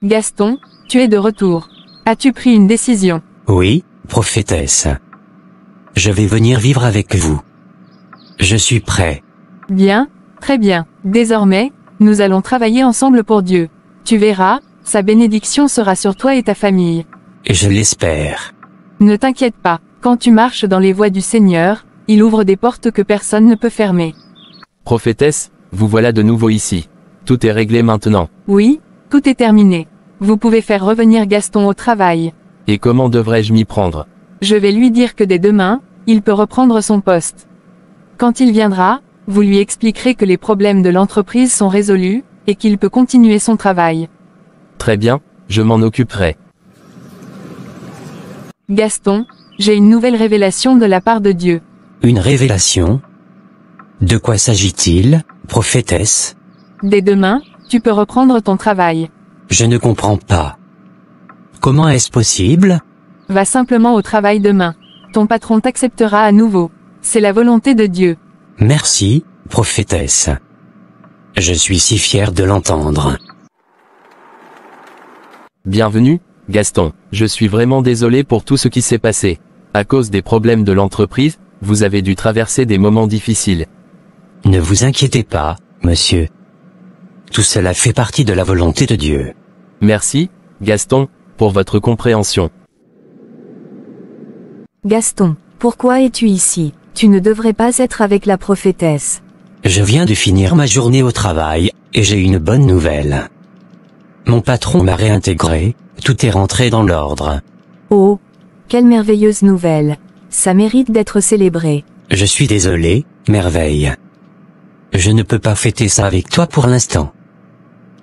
Gaston, tu es de retour. As-tu pris une décision?
Oui, prophétesse. Je vais venir vivre avec vous. Je suis prêt.
Bien, très bien. Désormais, nous allons travailler ensemble pour Dieu. Tu verras, Sa bénédiction sera sur toi et ta famille.
Et je l'espère.
Ne t'inquiète pas, quand tu marches dans les voies du Seigneur, il ouvre des portes que personne ne peut fermer.
Prophétesse, vous voilà de nouveau ici. Tout est réglé maintenant.
Oui, tout est terminé. Vous pouvez faire revenir Gaston au travail.
Et comment devrais-je m'y prendre?
Je vais lui dire que dès demain, il peut reprendre son poste. Quand il viendra, vous lui expliquerez que les problèmes de l'entreprise sont résolus, et qu'il peut continuer son travail.
Très bien, je m'en occuperai.
Gaston, j'ai une nouvelle révélation de la part de Dieu.
Une révélation? De quoi s'agit-il, prophétesse?
Dès demain, tu peux reprendre ton travail.
Je ne comprends pas. Comment est-ce possible?
Va simplement au travail demain. Ton patron t'acceptera à nouveau. C'est la volonté de Dieu.
Merci, prophétesse. Je suis si fier de l'entendre.
Bienvenue, Gaston. Je suis vraiment désolé pour tout ce qui s'est passé. À cause des problèmes de l'entreprise, vous avez dû traverser des moments difficiles.
Ne vous inquiétez pas, monsieur. Tout cela fait partie de la volonté de Dieu.
Merci, Gaston, pour votre compréhension.
Gaston, pourquoi es-tu ici? Tu ne devrais pas être avec la prophétesse.
Je viens de finir ma journée au travail, et j'ai une bonne nouvelle. Mon patron m'a réintégré, tout est rentré dans l'ordre.
Oh, quelle merveilleuse nouvelle. Ça mérite d'être célébré.
Je suis désolé, merveille. Je ne peux pas fêter ça avec toi pour l'instant.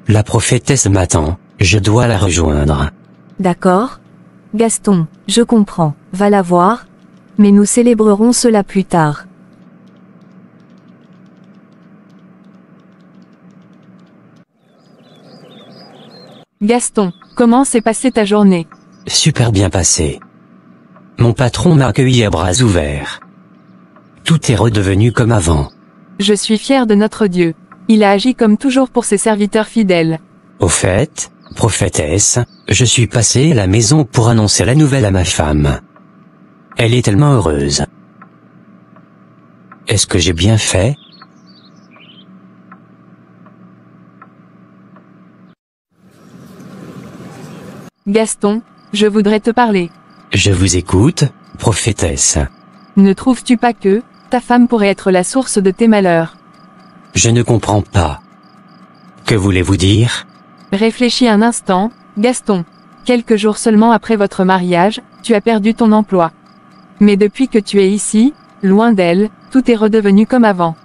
La prophétesse m'attend, je dois la rejoindre.
D'accord? Gaston, je comprends, va la voir. Mais nous célébrerons cela plus tard.
Gaston, comment s'est passée ta journée?
Super bien passé. Mon patron m'a accueilli à bras ouverts. Tout est redevenu comme avant.
Je suis fier de notre Dieu. Il a agi comme toujours pour ses serviteurs fidèles.
Au fait, prophétesse, je suis passé à la maison pour annoncer la nouvelle à ma femme. Elle est tellement heureuse. Est-ce que j'ai bien fait?
Gaston, je voudrais te parler.
Je vous écoute, prophétesse.
Ne trouves-tu pas que ta femme pourrait être la source de tes malheurs?
Je ne comprends pas. Que voulez-vous dire?
Réfléchis un instant, Gaston. Quelques jours seulement après votre mariage, tu as perdu ton emploi. Mais depuis que tu es ici, loin d'elle, tout est redevenu comme avant.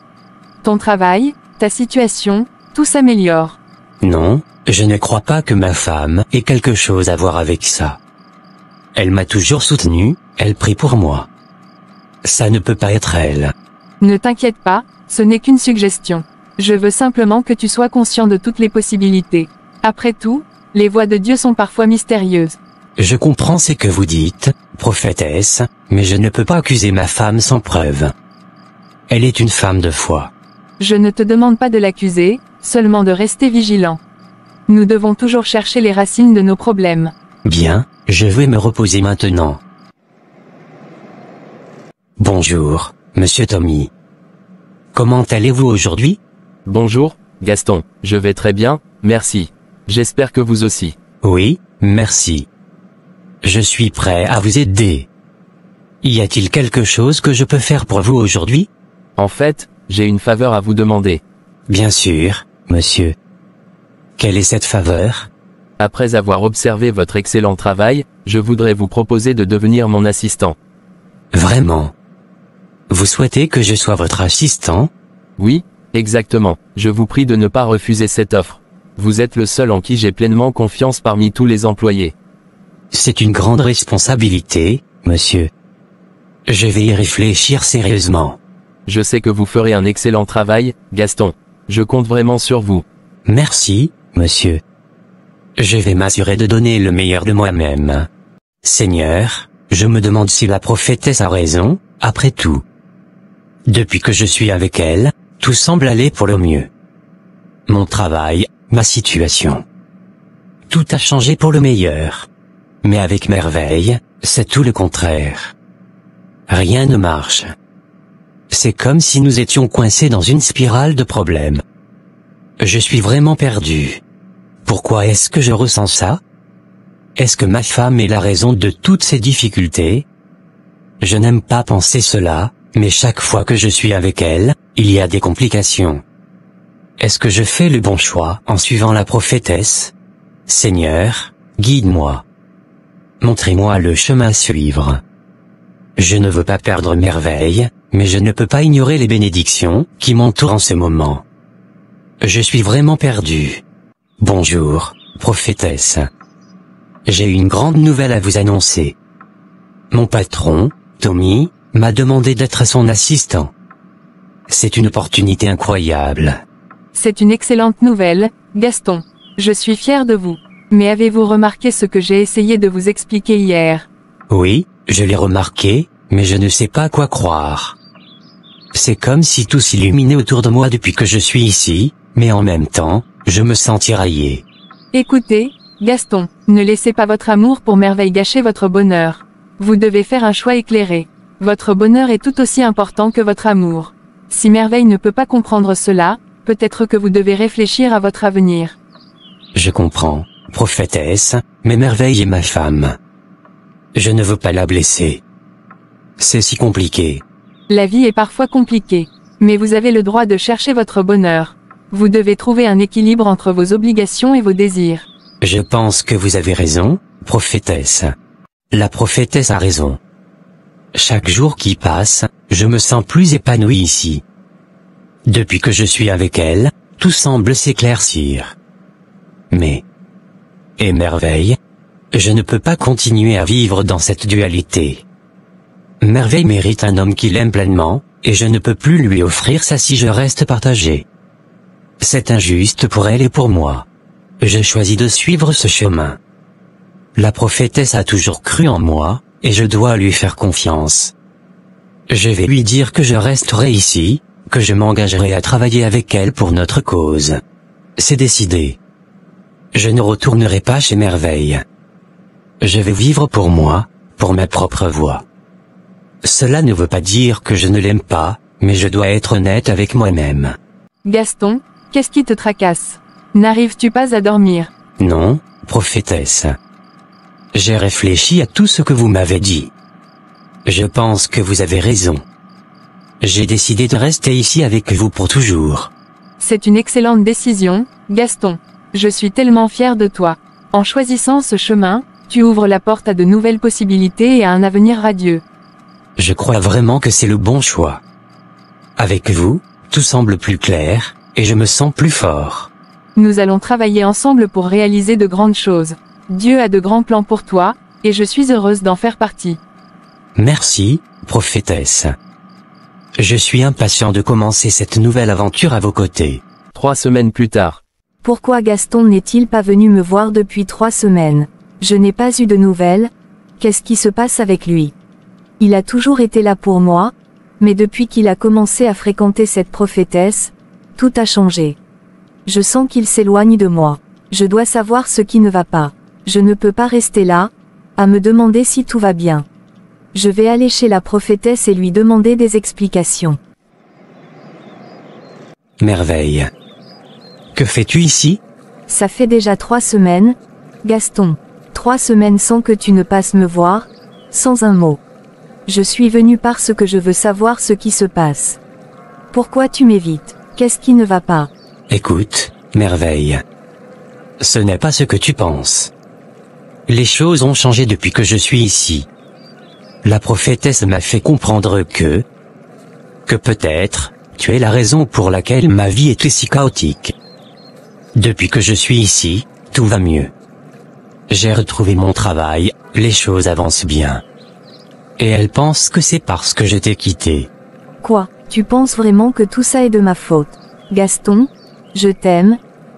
Ton travail, ta situation, tout s'améliore.
Non, je ne crois pas que ma femme ait quelque chose à voir avec ça. Elle m'a toujours soutenu, elle prie pour moi. Ça ne peut pas être elle.
Ne t'inquiète pas, ce n'est qu'une suggestion. Je veux simplement que tu sois conscient de toutes les possibilités. Après tout, les voies de Dieu sont parfois mystérieuses.
Je comprends ce que vous dites, prophétesse, mais je ne peux pas accuser ma femme sans preuve. Elle est une femme de foi.
Je ne te demande pas de l'accuser, seulement de rester vigilant. Nous devons toujours chercher les racines de nos problèmes.
Bien, je vais me reposer maintenant. Bonjour, monsieur Tommy. Comment allez-vous aujourd'hui?
Bonjour, Gaston. Je vais très bien, merci. J'espère que vous aussi.
Oui, merci. Je suis prêt à vous aider. Y a-t-il quelque chose que je peux faire pour vous aujourd'hui?
En fait, j'ai une faveur à vous demander.
Bien sûr, monsieur. Quelle est cette faveur?
Après avoir observé votre excellent travail, je voudrais vous proposer de devenir mon assistant.
Vraiment? Vous souhaitez que je sois votre assistant?
Oui, exactement. Je vous prie de ne pas refuser cette offre. Vous êtes le seul en qui j'ai pleinement confiance parmi tous les employés.
C'est une grande responsabilité, monsieur. Je vais y réfléchir sérieusement.
Je sais que vous ferez un excellent travail, Gaston. Je compte vraiment sur vous.
Merci, monsieur. Je vais m'assurer de donner le meilleur de moi-même. Seigneur, je me demande si la prophétesse a raison, après tout. Depuis que je suis avec elle, tout semble aller pour le mieux. Mon travail, ma situation. Tout a changé pour le meilleur. Mais avec merveille, c'est tout le contraire. Rien ne marche. C'est comme si nous étions coincés dans une spirale de problèmes. Je suis vraiment perdu. Pourquoi est-ce que je ressens ça? Est-ce que ma femme est la raison de toutes ces difficultés? Je n'aime pas penser cela, mais chaque fois que je suis avec elle, il y a des complications. Est-ce que je fais le bon choix en suivant la prophétesse? Seigneur, guide-moi. Montrez-moi le chemin à suivre. Je ne veux pas perdre Merveille, mais je ne peux pas ignorer les bénédictions qui m'entourent en ce moment. Je suis vraiment perdu. Bonjour, prophétesse. J'ai une grande nouvelle à vous annoncer. Mon patron, Tommy, m'a demandé d'être son assistant. C'est une opportunité incroyable.
C'est une excellente nouvelle, Gaston. Je suis fier de vous. Mais avez-vous remarqué ce que j'ai essayé de vous expliquer hier?
Oui, je l'ai remarqué, mais je ne sais pas quoi croire. C'est comme si tout s'illuminait autour de moi depuis que je suis ici, mais en même temps, je me sens tiraillé.
Écoutez, Gaston, ne laissez pas votre amour pour Merveille gâcher votre bonheur. Vous devez faire un choix éclairé. Votre bonheur est tout aussi important que votre amour. Si Merveille ne peut pas comprendre cela, peut-être que vous devez réfléchir à votre avenir.
Je comprends, prophétesse, mais Merveille est ma femme. Je ne veux pas la blesser. C'est si compliqué.
La vie est parfois compliquée. Mais vous avez le droit de chercher votre bonheur. Vous devez trouver un équilibre entre vos obligations et vos désirs.
Je pense que vous avez raison, prophétesse. La prophétesse a raison. Chaque jour qui passe, je me sens plus épanoui ici. Depuis que je suis avec elle, tout semble s'éclaircir. Mais... Et Merveille? Je ne peux pas continuer à vivre dans cette dualité. Merveille mérite un homme qui l'aime pleinement, et je ne peux plus lui offrir ça si je reste partagé. C'est injuste pour elle et pour moi. Je choisis de suivre ce chemin. La prophétesse a toujours cru en moi, et je dois lui faire confiance. Je vais lui dire que je resterai ici, que je m'engagerai à travailler avec elle pour notre cause. C'est décidé. Je ne retournerai pas chez Merveille. Je vais vivre pour moi, pour ma propre voie. Cela ne veut pas dire que je ne l'aime pas, mais je dois être honnête avec moi-même.
Gaston, qu'est-ce qui te tracasse? N'arrives-tu pas à dormir?
Non, prophétesse. J'ai réfléchi à tout ce que vous m'avez dit. Je pense que vous avez raison. J'ai décidé de rester ici avec vous pour toujours.
C'est une excellente décision, Gaston. Je suis tellement fier de toi. En choisissant ce chemin, tu ouvres la porte à de nouvelles possibilités et à un avenir radieux.
Je crois vraiment que c'est le bon choix. Avec vous, tout semble plus clair, et je me sens plus fort.
Nous allons travailler ensemble pour réaliser de grandes choses. Dieu a de grands plans pour toi, et je suis heureuse d'en faire partie.
Merci, prophétesse. Je suis impatient de commencer cette nouvelle aventure à vos côtés.
3 semaines plus tard.
Pourquoi Gaston n'est-il pas venu me voir depuis 3 semaines? Je n'ai pas eu de nouvelles. Qu'est-ce qui se passe avec lui? Il a toujours été là pour moi, mais depuis qu'il a commencé à fréquenter cette prophétesse, tout a changé. Je sens qu'il s'éloigne de moi. Je dois savoir ce qui ne va pas. Je ne peux pas rester là, à me demander si tout va bien. Je vais aller chez la prophétesse et lui demander des explications.
Merveille. Que fais-tu ici?
Ça fait déjà 3 semaines, Gaston. 3 semaines sans que tu ne passes me voir, sans un mot. Je suis venu parce que je veux savoir ce qui se passe. Pourquoi tu m'évites? Qu'est-ce qui ne va pas?
Écoute, Merveille. Ce n'est pas ce que tu penses. Les choses ont changé depuis que je suis ici. La prophétesse m'a fait comprendre que peut-être, tu es la raison pour laquelle ma vie était si chaotique. Depuis que je suis ici, tout va mieux. J'ai retrouvé mon travail, les choses avancent bien. Et elle pense que c'est parce que je t'ai quitté.
Quoi? Tu penses vraiment que tout ça est de ma faute? Gaston, je t'aime,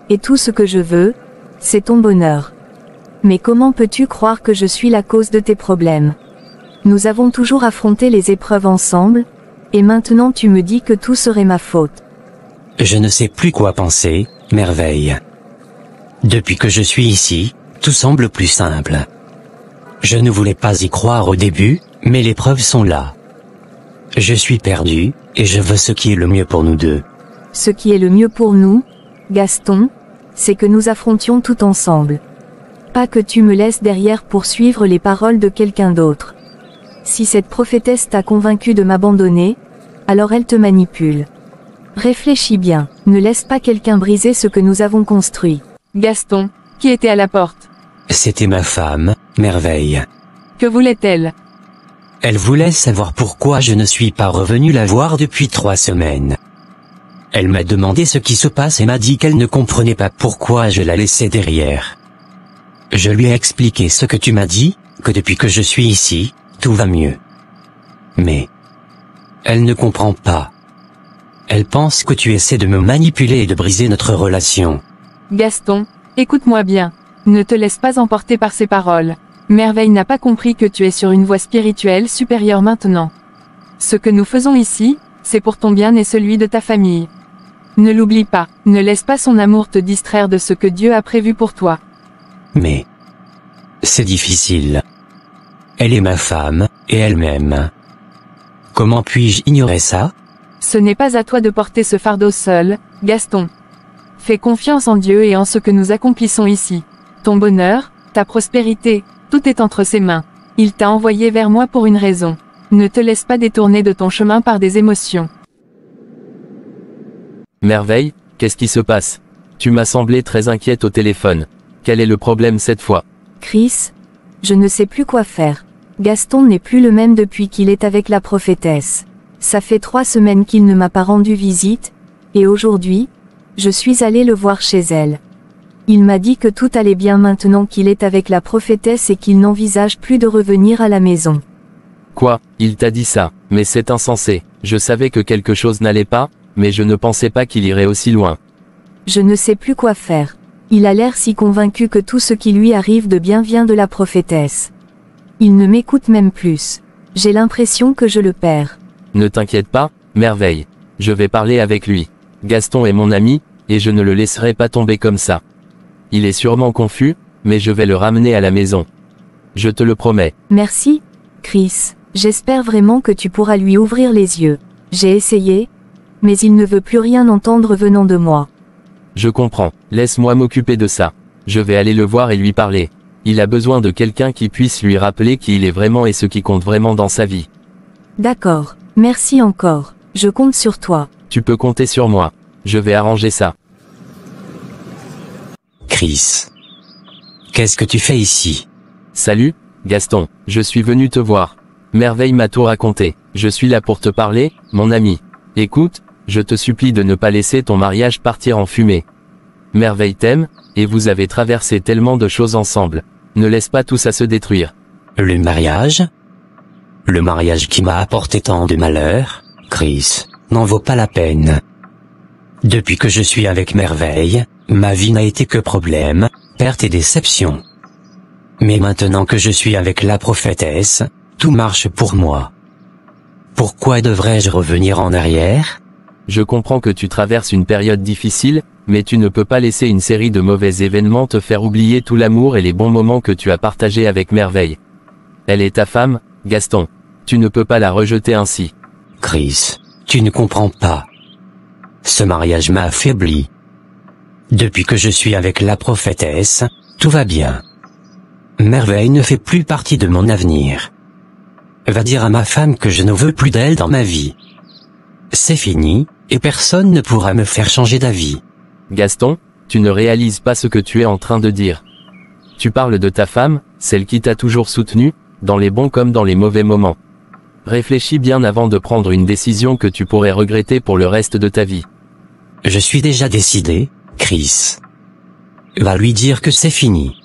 et tout ce que je veux, c'est ton bonheur. Mais comment peux-tu croire que je suis la cause de tes problèmes? Nous avons toujours affronté les épreuves ensemble, et maintenant tu me dis que tout serait ma faute.
Je ne sais plus quoi penser, Merveille. Depuis que je suis ici, tout semble plus simple. Je ne voulais pas y croire au début, mais les preuves sont là. Je suis perdu, et je veux ce qui est le mieux pour nous deux.
Ce qui est le mieux pour nous, Gaston, c'est que nous affrontions tout ensemble. Pas que tu me laisses derrière pour suivre les paroles de quelqu'un d'autre. Si cette prophétesse t'a convaincu de m'abandonner, alors elle te manipule. Réfléchis bien, ne laisse pas quelqu'un briser ce que nous avons construit.
Gaston, qui était à la porte?
C'était ma femme, Merveille.
Que voulait-elle?
Elle voulait savoir pourquoi je ne suis pas revenu la voir depuis 3 semaines. Elle m'a demandé ce qui se passe et m'a dit qu'elle ne comprenait pas pourquoi je la laissais derrière. Je lui ai expliqué ce que tu m'as dit, que depuis que je suis ici, tout va mieux. Mais elle ne comprend pas. Elle pense que tu essaies de me manipuler et de briser notre relation.
Gaston, écoute-moi bien. Ne te laisse pas emporter par ces paroles. Merveille n'a pas compris que tu es sur une voie spirituelle supérieure maintenant. Ce que nous faisons ici, c'est pour ton bien et celui de ta famille. Ne l'oublie pas, ne laisse pas son amour te distraire de ce que Dieu a prévu pour toi.
Mais c'est difficile. Elle est ma femme, et elle m'aime. Comment puis-je ignorer ça?
Ce n'est pas à toi de porter ce fardeau seul, Gaston. Fais confiance en Dieu et en ce que nous accomplissons ici. Ton bonheur, ta prospérité, tout est entre ses mains. Il t'a envoyé vers moi pour une raison. Ne te laisse pas détourner de ton chemin par des émotions.
Merveille, qu'est-ce qui se passe? Tu m'as semblé très inquiète au téléphone. Quel est le problème cette fois?
Chris, je ne sais plus quoi faire. Gaston n'est plus le même depuis qu'il est avec la prophétesse. Ça fait 3 semaines qu'il ne m'a pas rendu visite, et aujourd'hui, je suis allé le voir chez elle. Il m'a dit que tout allait bien maintenant qu'il est avec la prophétesse et qu'il n'envisage plus de revenir à la maison.
Quoi? Il t'a dit ça? Mais c'est insensé. Je savais que quelque chose n'allait pas, mais je ne pensais pas qu'il irait aussi loin.
Je ne sais plus quoi faire. Il a l'air si convaincu que tout ce qui lui arrive de bien vient de la prophétesse. Il ne m'écoute même plus. J'ai l'impression que je le perds.
Ne t'inquiète pas, Merveille. Je vais parler avec lui. Gaston est mon ami, et je ne le laisserai pas tomber comme ça. Il est sûrement confus, mais je vais le ramener à la maison. Je te le promets.
Merci, Chris. J'espère vraiment que tu pourras lui ouvrir les yeux. J'ai essayé, mais il ne veut plus rien entendre venant de moi.
Je comprends. Laisse-moi m'occuper de ça. Je vais aller le voir et lui parler. Il a besoin de quelqu'un qui puisse lui rappeler qui il est vraiment et ce qui compte vraiment dans sa vie.
D'accord. Merci encore. Je compte sur toi.
Tu peux compter sur moi. Je vais arranger ça.
Chris. Qu'est-ce que tu fais ici?
Salut, Gaston. Je suis venu te voir. Merveille m'a tout raconté. Je suis là pour te parler, mon ami. Écoute, je te supplie de ne pas laisser ton mariage partir en fumée. Merveille t'aime, et vous avez traversé tellement de choses ensemble. Ne laisse pas tout ça se détruire.
Le mariage? Le mariage qui m'a apporté tant de malheur, Chris, n'en vaut pas la peine. Depuis que je suis avec Merveille, ma vie n'a été que problème, perte et déception. Mais maintenant que je suis avec la prophétesse, tout marche pour moi. Pourquoi devrais-je revenir en arrière?
Je comprends que tu traverses une période difficile, mais tu ne peux pas laisser une série de mauvais événements te faire oublier tout l'amour et les bons moments que tu as partagés avec Merveille. Elle est ta femme, Gaston. Tu ne peux pas la rejeter ainsi.
Chris, tu ne comprends pas. Ce mariage m'a affaibli. Depuis que je suis avec la prophétesse, tout va bien. Merveille ne fait plus partie de mon avenir. Va dire à ma femme que je ne veux plus d'elle dans ma vie. C'est fini, et personne ne pourra me faire changer d'avis.
Gaston, tu ne réalises pas ce que tu es en train de dire. Tu parles de ta femme, celle qui t'a toujours soutenu, dans les bons comme dans les mauvais moments. Réfléchis bien avant de prendre une décision que tu pourrais regretter pour le reste de ta vie.
Je suis déjà décidé, Chris. Va lui dire que c'est fini.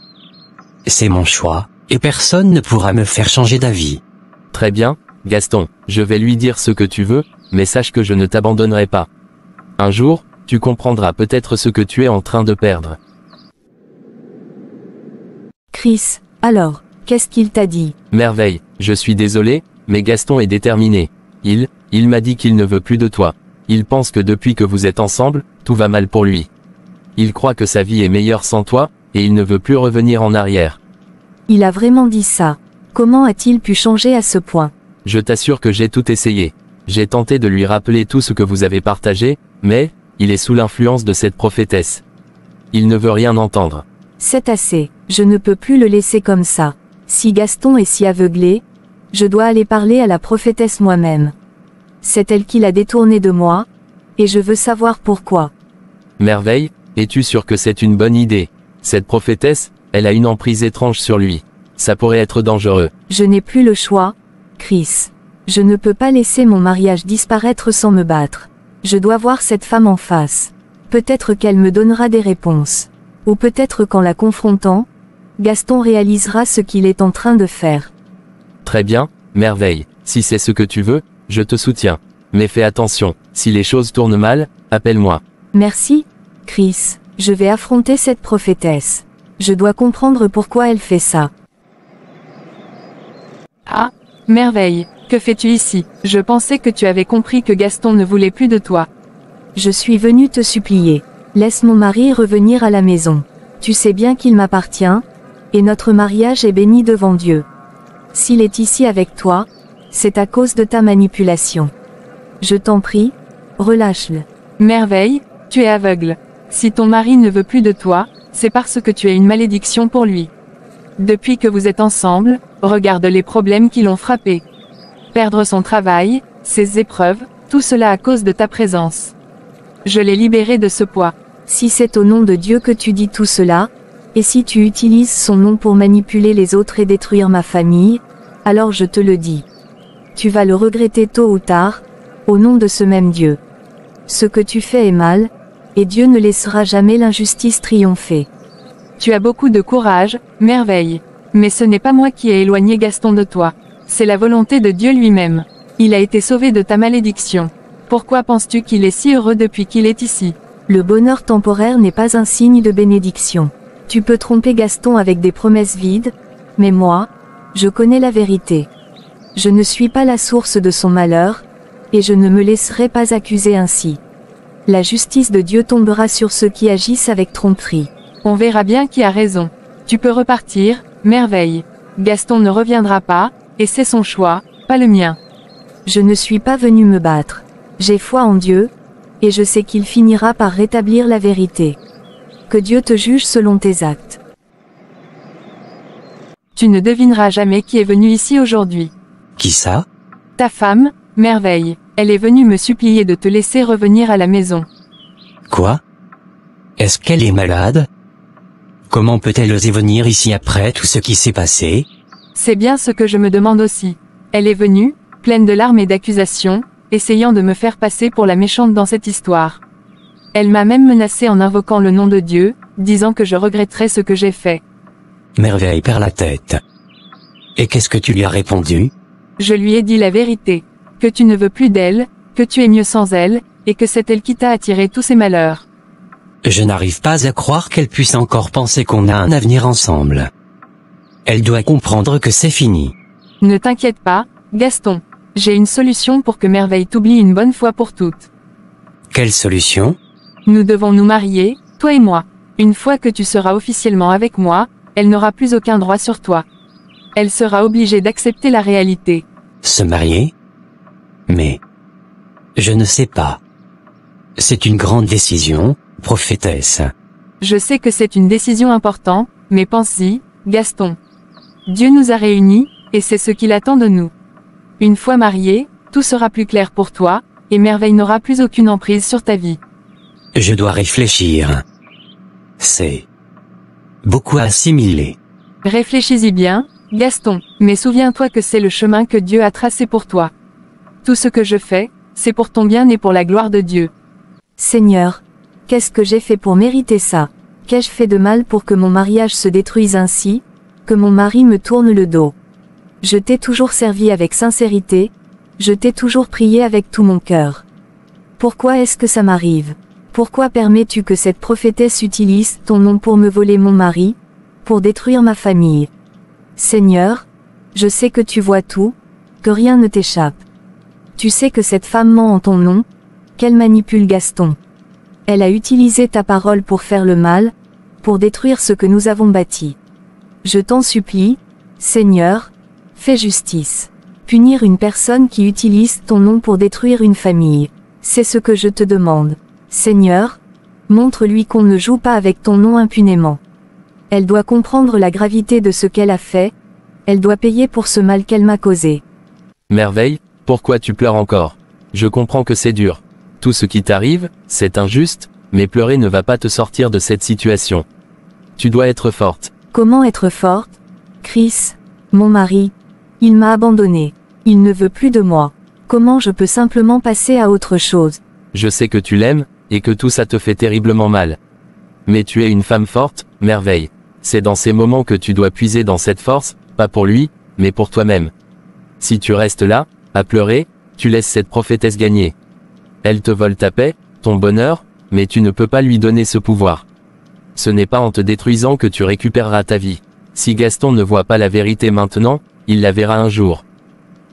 C'est mon choix, et personne ne pourra me faire changer d'avis.
Très bien, Gaston, je vais lui dire ce que tu veux, mais sache que je ne t'abandonnerai pas. Un jour, tu comprendras peut-être ce que tu es en train de perdre.
Chris, alors, qu'est-ce qu'il t'a dit?
Merveille, je suis désolé, mais Gaston est déterminé. Il m'a dit qu'il ne veut plus de toi. Il pense que depuis que vous êtes ensemble, tout va mal pour lui. Il croit que sa vie est meilleure sans toi, et il ne veut plus revenir en arrière.
Il a vraiment dit ça. Comment a-t-il pu changer à ce point?
Je t'assure que j'ai tout essayé. J'ai tenté de lui rappeler tout ce que vous avez partagé, mais, il est sous l'influence de cette prophétesse. Il ne veut rien entendre.
C'est assez, je ne peux plus le laisser comme ça. Si Gaston est si aveuglé, je dois aller parler à la prophétesse moi-même. C'est elle qui l'a détourné de moi, et je veux savoir pourquoi.
Merveille, es-tu sûr que c'est une bonne idée? Cette prophétesse, elle a une emprise étrange sur lui. Ça pourrait être dangereux.
Je n'ai plus le choix, Chris. Je ne peux pas laisser mon mariage disparaître sans me battre. Je dois voir cette femme en face. Peut-être qu'elle me donnera des réponses. Ou peut-être qu'en la confrontant, Gaston réalisera ce qu'il est en train de faire.
Très bien, Merveille, si c'est ce que tu veux, je te soutiens. Mais fais attention, si les choses tournent mal, appelle-moi.
Merci, Chris. Je vais affronter cette prophétesse. Je dois comprendre pourquoi elle fait ça.
Ah, Merveille, que fais-tu ici? Je pensais que tu avais compris que Gaston ne voulait plus de toi.
Je suis venue te supplier. Laisse mon mari revenir à la maison. Tu sais bien qu'il m'appartient, et notre mariage est béni devant Dieu. S'il est ici avec toi, c'est à cause de ta manipulation. Je t'en prie, relâche-le.
Merveille, tu es aveugle. Si ton mari ne veut plus de toi, c'est parce que tu es une malédiction pour lui. Depuis que vous êtes ensemble, regarde les problèmes qui l'ont frappé. Perdre son travail, ses épreuves, tout cela à cause de ta présence. Je l'ai libéré de ce poids.
Si c'est au nom de Dieu que tu dis tout cela, et si tu utilises son nom pour manipuler les autres et détruire ma famille, alors je te le dis. Tu vas le regretter tôt ou tard, au nom de ce même Dieu. Ce que tu fais est mal, et Dieu ne laissera jamais l'injustice triompher.
Tu as beaucoup de courage, Merveille. Mais ce n'est pas moi qui ai éloigné Gaston de toi. C'est la volonté de Dieu lui-même. Il a été sauvé de ta malédiction. Pourquoi penses-tu qu'il est si heureux depuis qu'il est ici?
Le bonheur temporaire n'est pas un signe de bénédiction. Tu peux tromper Gaston avec des promesses vides, mais moi, je connais la vérité. Je ne suis pas la source de son malheur, et je ne me laisserai pas accuser ainsi. La justice de Dieu tombera sur ceux qui agissent avec tromperie.
On verra bien qui a raison. Tu peux repartir, Merveille. Gaston ne reviendra pas, et c'est son choix, pas le mien.
Je ne suis pas venu me battre. J'ai foi en Dieu, et je sais qu'il finira par rétablir la vérité. Que Dieu te juge selon tes actes.
Tu ne devineras jamais qui est venu ici aujourd'hui.
Qui ça?
Ta femme, Merveille. Elle est venue me supplier de te laisser revenir à la maison.
Quoi? Est-ce qu'elle est malade? Comment peut-elle oser venir ici après tout ce qui s'est passé?
C'est bien ce que je me demande aussi. Elle est venue, pleine de larmes et d'accusations, essayant de me faire passer pour la méchante dans cette histoire. Elle m'a même menacé en invoquant le nom de Dieu, disant que je regretterais ce que j'ai fait.
Merveille perd la tête. Et qu'est-ce que tu lui as répondu?
Je lui ai dit la vérité. Que tu ne veux plus d'elle, que tu es mieux sans elle, et que c'est elle qui t'a attiré tous ces malheurs.
Je n'arrive pas à croire qu'elle puisse encore penser qu'on a un avenir ensemble. Elle doit comprendre que c'est fini.
Ne t'inquiète pas, Gaston. J'ai une solution pour que Merveille t'oublie une bonne fois pour toutes.
Quelle solution?
Nous devons nous marier, toi et moi. Une fois que tu seras officiellement avec moi, elle n'aura plus aucun droit sur toi. Elle sera obligée d'accepter la réalité.
Se marier? Mais... je ne sais pas. C'est une grande décision, prophétesse.
Je sais que c'est une décision importante, mais pense-y, Gaston. Dieu nous a réunis, et c'est ce qu'il attend de nous. Une fois mariés, tout sera plus clair pour toi, et Merveille n'aura plus aucune emprise sur ta vie.
Je dois réfléchir. C'est... beaucoup à assimiler.
Réfléchis-y bien, Gaston, mais souviens-toi que c'est le chemin que Dieu a tracé pour toi. Tout ce que je fais, c'est pour ton bien et pour la gloire de Dieu.
Seigneur, qu'est-ce que j'ai fait pour mériter ça? Qu'ai-je fait de mal pour que mon mariage se détruise ainsi, que mon mari me tourne le dos? Je t'ai toujours servi avec sincérité, je t'ai toujours prié avec tout mon cœur. Pourquoi est-ce que ça m'arrive? Pourquoi permets-tu que cette prophétesse utilise ton nom pour me voler mon mari, pour détruire ma famille? Seigneur, je sais que tu vois tout, que rien ne t'échappe. Tu sais que cette femme ment en ton nom, qu'elle manipule Gaston. Elle a utilisé ta parole pour faire le mal, pour détruire ce que nous avons bâti. Je t'en supplie, Seigneur, fais justice. Punir une personne qui utilise ton nom pour détruire une famille. C'est ce que je te demande. Seigneur, Montre-lui qu'on ne joue pas avec ton nom impunément. Elle doit comprendre la gravité de ce qu'elle a fait, elle doit payer pour ce mal qu'elle m'a causé.
Merveille, pourquoi tu pleures encore? Je comprends que c'est dur. Tout ce qui t'arrive, c'est injuste, mais pleurer ne va pas te sortir de cette situation. Tu dois être forte.
Comment être forte? Chris, mon mari, il m'a abandonnée. Il ne veut plus de moi. Comment je peux simplement passer à autre chose?
Je sais que tu l'aimes, et que tout ça te fait terriblement mal. Mais tu es une femme forte, Merveille. C'est dans ces moments que tu dois puiser dans cette force, pas pour lui, mais pour toi-même. Si tu restes là, à pleurer, tu laisses cette prophétesse gagner. Elle te vole ta paix, ton bonheur, mais tu ne peux pas lui donner ce pouvoir. Ce n'est pas en te détruisant que tu récupéreras ta vie. Si Gaston ne voit pas la vérité maintenant, il la verra un jour.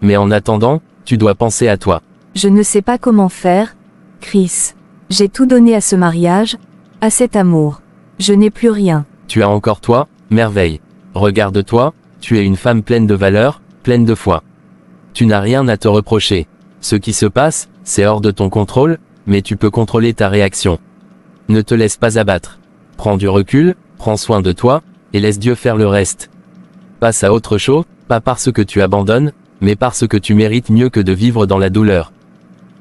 Mais en attendant, tu dois penser à toi.
Je ne sais pas comment faire, Chris. J'ai tout donné à ce mariage, à cet amour. Je n'ai plus rien.
Tu as encore toi, Merveille. Regarde-toi, tu es une femme pleine de valeur, pleine de foi. Tu n'as rien à te reprocher. Ce qui se passe, c'est hors de ton contrôle, mais tu peux contrôler ta réaction. Ne te laisse pas abattre. Prends du recul, prends soin de toi, et laisse Dieu faire le reste. Passe à autre chose, pas parce que tu abandonnes, mais parce que tu mérites mieux que de vivre dans la douleur.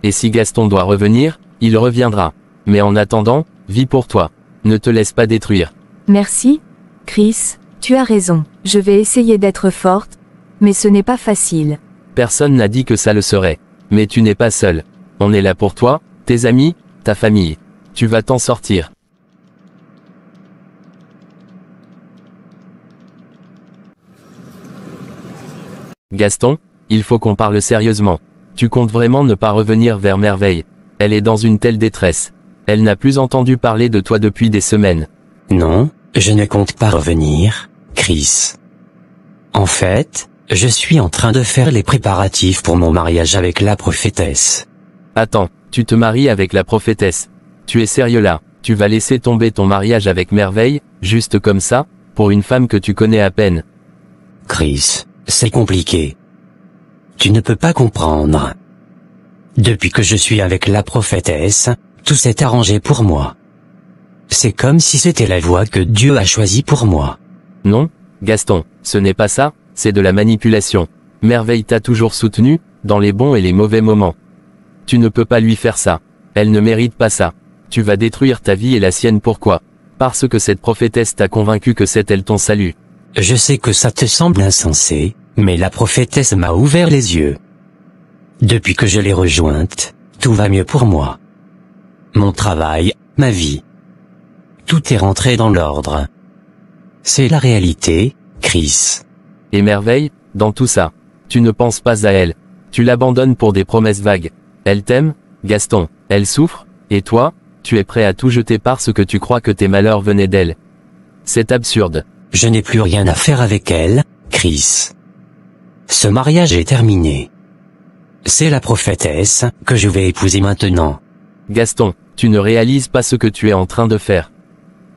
Et si Gaston doit revenir, il reviendra. Mais en attendant, vis pour toi. Ne te laisse pas détruire.
Merci, Chris, tu as raison. Je vais essayer d'être forte, mais ce n'est pas facile.
Personne n'a dit que ça le serait. Mais tu n'es pas seul. On est là pour toi, tes amis, ta famille. Tu vas t'en sortir. Gaston, il faut qu'on parle sérieusement. Tu comptes vraiment ne pas revenir vers Merveille? Elle est dans une telle détresse. Elle n'a plus entendu parler de toi depuis des semaines.
Non, je ne compte pas revenir, Chris. En fait, je suis en train de faire les préparatifs pour mon mariage avec la prophétesse.
Attends, tu te maries avec la prophétesse? Tu es sérieux là? Tu vas laisser tomber ton mariage avec Merveille, juste comme ça, pour une femme que tu connais à peine?
Chris, c'est compliqué. Tu ne peux pas comprendre. Depuis que je suis avec la prophétesse, tout s'est arrangé pour moi. C'est comme si c'était la voie que Dieu a choisie pour moi.
Non, Gaston, ce n'est pas ça, c'est de la manipulation. Merveille t'a toujours soutenu, dans les bons et les mauvais moments. Tu ne peux pas lui faire ça. Elle ne mérite pas ça. Tu vas détruire ta vie et la sienne. Pourquoi? Parce que cette prophétesse t'a convaincu que c'est elle ton salut.
Je sais que ça te semble insensé, mais la prophétesse m'a ouvert les yeux. Depuis que je l'ai rejointe, tout va mieux pour moi. Mon travail, ma vie. Tout est rentré dans l'ordre. C'est la réalité, Chris.
Et Merveille, dans tout ça, tu ne penses pas à elle. Tu l'abandonnes pour des promesses vagues. Elle t'aime, Gaston, elle souffre, et toi, tu es prêt à tout jeter parce que tu crois que tes malheurs venaient d'elle. C'est absurde.
Je n'ai plus rien à faire avec elle, Chris. Ce mariage est terminé. C'est la prophétesse que je vais épouser maintenant.
Gaston, tu ne réalises pas ce que tu es en train de faire.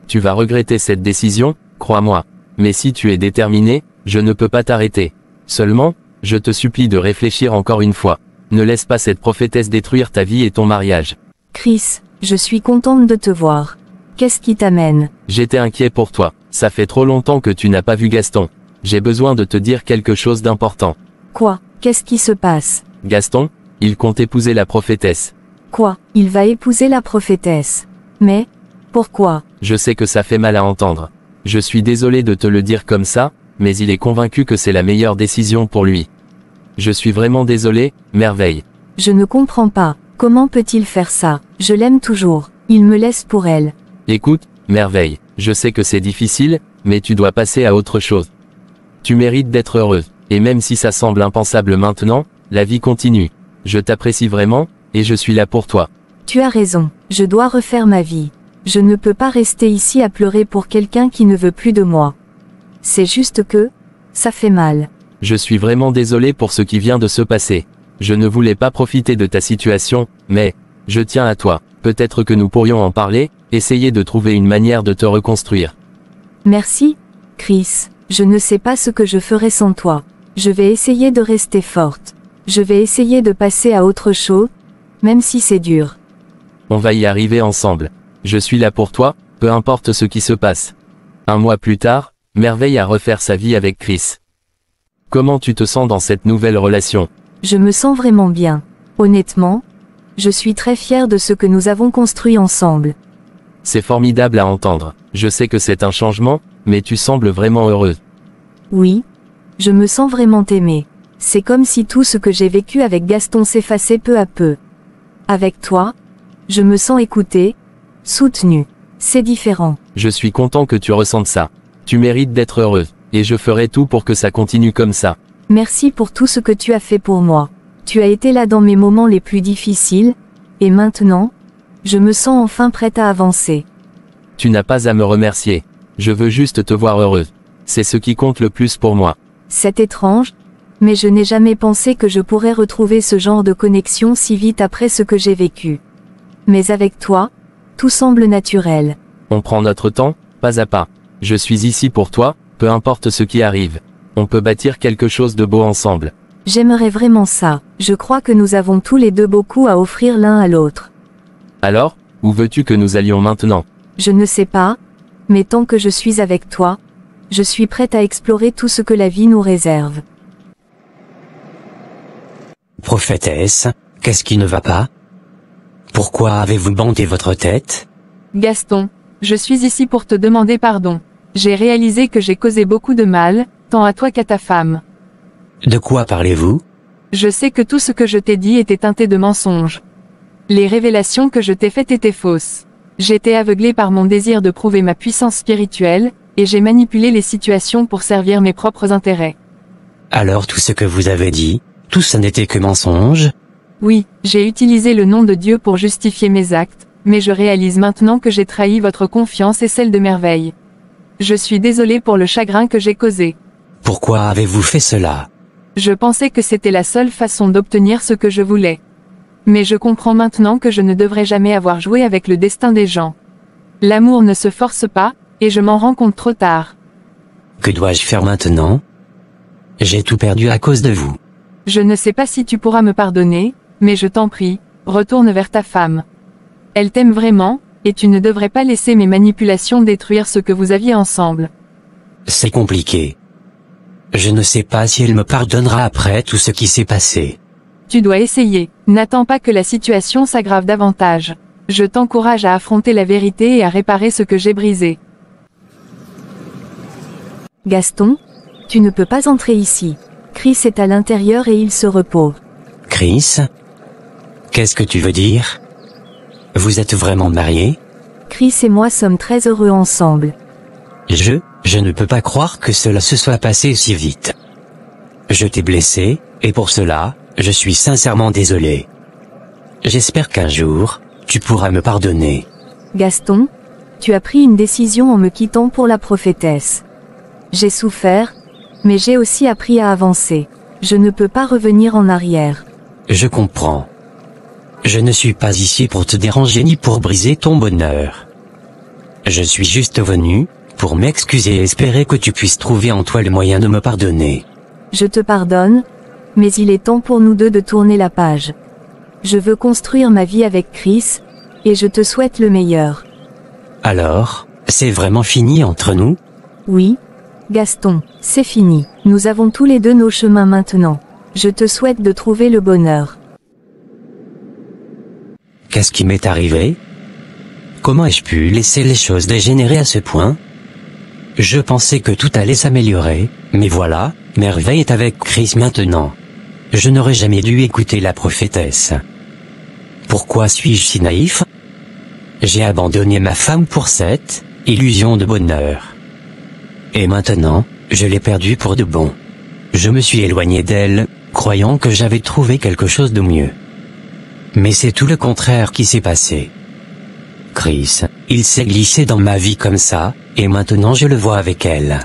Tu vas regretter cette décision, crois-moi. Mais si tu es déterminé, je ne peux pas t'arrêter. Seulement, je te supplie de réfléchir encore une fois. Ne laisse pas cette prophétesse détruire ta vie et ton mariage.
Chris, je suis contente de te voir. Qu'est-ce qui t'amène?
J'étais inquiet pour toi. Ça fait trop longtemps que tu n'as pas vu Gaston. J'ai besoin de te dire quelque chose d'important.
Quoi? Qu'est-ce qui se passe?
Gaston, il compte épouser la prophétesse.
Quoi? Il va épouser la prophétesse? Mais, pourquoi?
Je sais que ça fait mal à entendre. Je suis désolé de te le dire comme ça, mais il est convaincu que c'est la meilleure décision pour lui. Je suis vraiment désolé, Merveille.
Je ne comprends pas. Comment peut-il faire ça? Je l'aime toujours. Il me laisse pour elle.
Écoute, Merveille, je sais que c'est difficile, mais tu dois passer à autre chose. Tu mérites d'être heureuse, et même si ça semble impensable maintenant, la vie continue. Je t'apprécie vraiment, et je suis là pour toi.
Tu as raison. Je dois refaire ma vie. Je ne peux pas rester ici à pleurer pour quelqu'un qui ne veut plus de moi. C'est juste que, ça fait mal.
Je suis vraiment désolé pour ce qui vient de se passer. Je ne voulais pas profiter de ta situation, mais, je tiens à toi. Peut-être que nous pourrions en parler, essayer de trouver une manière de te reconstruire.
Merci, Chris. Je ne sais pas ce que je ferai sans toi. Je vais essayer de rester forte. Je vais essayer de passer à autre chose, même si c'est dur.
On va y arriver ensemble. Je suis là pour toi, peu importe ce qui se passe. Un mois plus tard, Merveille a refaire sa vie avec Chris. Comment tu te sens dans cette nouvelle relation?
Je me sens vraiment bien. Honnêtement, je suis très fière de ce que nous avons construit ensemble.
C'est formidable à entendre. Je sais que c'est un changement, mais tu sembles vraiment heureuse.
Oui, je me sens vraiment aimée. C'est comme si tout ce que j'ai vécu avec Gaston s'effaçait peu à peu. Avec toi, je me sens écoutée, soutenue. C'est différent.
Je suis content que tu ressentes ça. Tu mérites d'être heureuse, et je ferai tout pour que ça continue comme ça.
Merci pour tout ce que tu as fait pour moi. Tu as été là dans mes moments les plus difficiles, et maintenant, je me sens enfin prête à avancer.
Tu n'as pas à me remercier. Je veux juste te voir heureuse. C'est ce qui compte le plus pour moi.
C'est étrange, mais je n'ai jamais pensé que je pourrais retrouver ce genre de connexion si vite après ce que j'ai vécu. Mais avec toi, tout semble naturel.
On prend notre temps, pas à pas. Je suis ici pour toi, peu importe ce qui arrive. On peut bâtir quelque chose de beau ensemble.
J'aimerais vraiment ça. Je crois que nous avons tous les deux beaucoup à offrir l'un à l'autre.
Alors, où veux-tu que nous allions maintenant?
Je ne sais pas, mais tant que je suis avec toi, je suis prête à explorer tout ce que la vie nous réserve.
Prophétesse, qu'est-ce qui ne va pas? Pourquoi avez-vous bandé votre tête?
Gaston, je suis ici pour te demander pardon. J'ai réalisé que j'ai causé beaucoup de mal, tant à toi qu'à ta femme.
De quoi parlez-vous?
Je sais que tout ce que je t'ai dit était teinté de mensonges. Les révélations que je t'ai faites étaient fausses. J'étais aveuglé par mon désir de prouver ma puissance spirituelle, et j'ai manipulé les situations pour servir mes propres intérêts.
Alors tout ce que vous avez dit, tout ça n'était que mensonge?
Oui, j'ai utilisé le nom de Dieu pour justifier mes actes, mais je réalise maintenant que j'ai trahi votre confiance et celle de Merveille. Je suis désolé pour le chagrin que j'ai causé.
Pourquoi avez-vous fait cela?
Je pensais que c'était la seule façon d'obtenir ce que je voulais. Mais je comprends maintenant que je ne devrais jamais avoir joué avec le destin des gens. L'amour ne se force pas, et je m'en rends compte trop tard.
Que dois-je faire maintenant? J'ai tout perdu à cause de vous.
Je ne sais pas si tu pourras me pardonner, mais je t'en prie, retourne vers ta femme. Elle t'aime vraiment, et tu ne devrais pas laisser mes manipulations détruire ce que vous aviez ensemble.
C'est compliqué. Je ne sais pas si elle me pardonnera après tout ce qui s'est passé.
Tu dois essayer. N'attends pas que la situation s'aggrave davantage. Je t'encourage à affronter la vérité et à réparer ce que j'ai brisé.
Gaston, tu ne peux pas entrer ici. Chris est à l'intérieur et il se repose.
Chris? Qu'est-ce que tu veux dire? Vous êtes vraiment mariés?
Chris et moi sommes très heureux ensemble.
Je ne peux pas croire que cela se soit passé si vite. Je t'ai blessé, et pour cela, je suis sincèrement désolé. J'espère qu'un jour, tu pourras me pardonner.
Gaston, tu as pris une décision en me quittant pour la prophétesse. J'ai souffert, mais j'ai aussi appris à avancer. Je ne peux pas revenir en arrière.
Je comprends. Je ne suis pas ici pour te déranger ni pour briser ton bonheur. Je suis juste venu, pour m'excuser et espérer que tu puisses trouver en toi le moyen de me pardonner.
Je te pardonne, mais il est temps pour nous deux de tourner la page. Je veux construire ma vie avec Chris, et je te souhaite le meilleur.
Alors, c'est vraiment fini entre nous?
Oui, Gaston, c'est fini. Nous avons tous les deux nos chemins maintenant. Je te souhaite de trouver le bonheur.
Qu'est-ce qui m'est arrivé? Comment ai-je pu laisser les choses dégénérer à ce point? Je pensais que tout allait s'améliorer, mais voilà, Merveille est avec Chris maintenant. Je n'aurais jamais dû écouter la prophétesse. Pourquoi suis-je si naïf? J'ai abandonné ma femme pour cette illusion de bonheur. Et maintenant, je l'ai perdue pour de bon. Je me suis éloigné d'elle, croyant que j'avais trouvé quelque chose de mieux. Mais c'est tout le contraire qui s'est passé. Chris, il s'est glissé dans ma vie comme ça, et maintenant je le vois avec elle.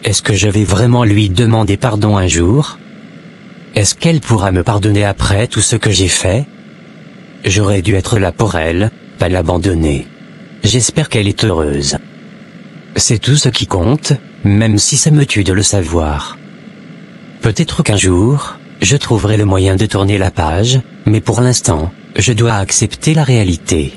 Est-ce que je vais vraiment lui demander pardon un jour? Est-ce qu'elle pourra me pardonner après tout ce que j'ai fait? J'aurais dû être là pour elle, pas l'abandonner. J'espère qu'elle est heureuse. C'est tout ce qui compte, même si ça me tue de le savoir. Peut-être qu'un jour, je trouverai le moyen de tourner la page, mais pour l'instant, je dois accepter la réalité.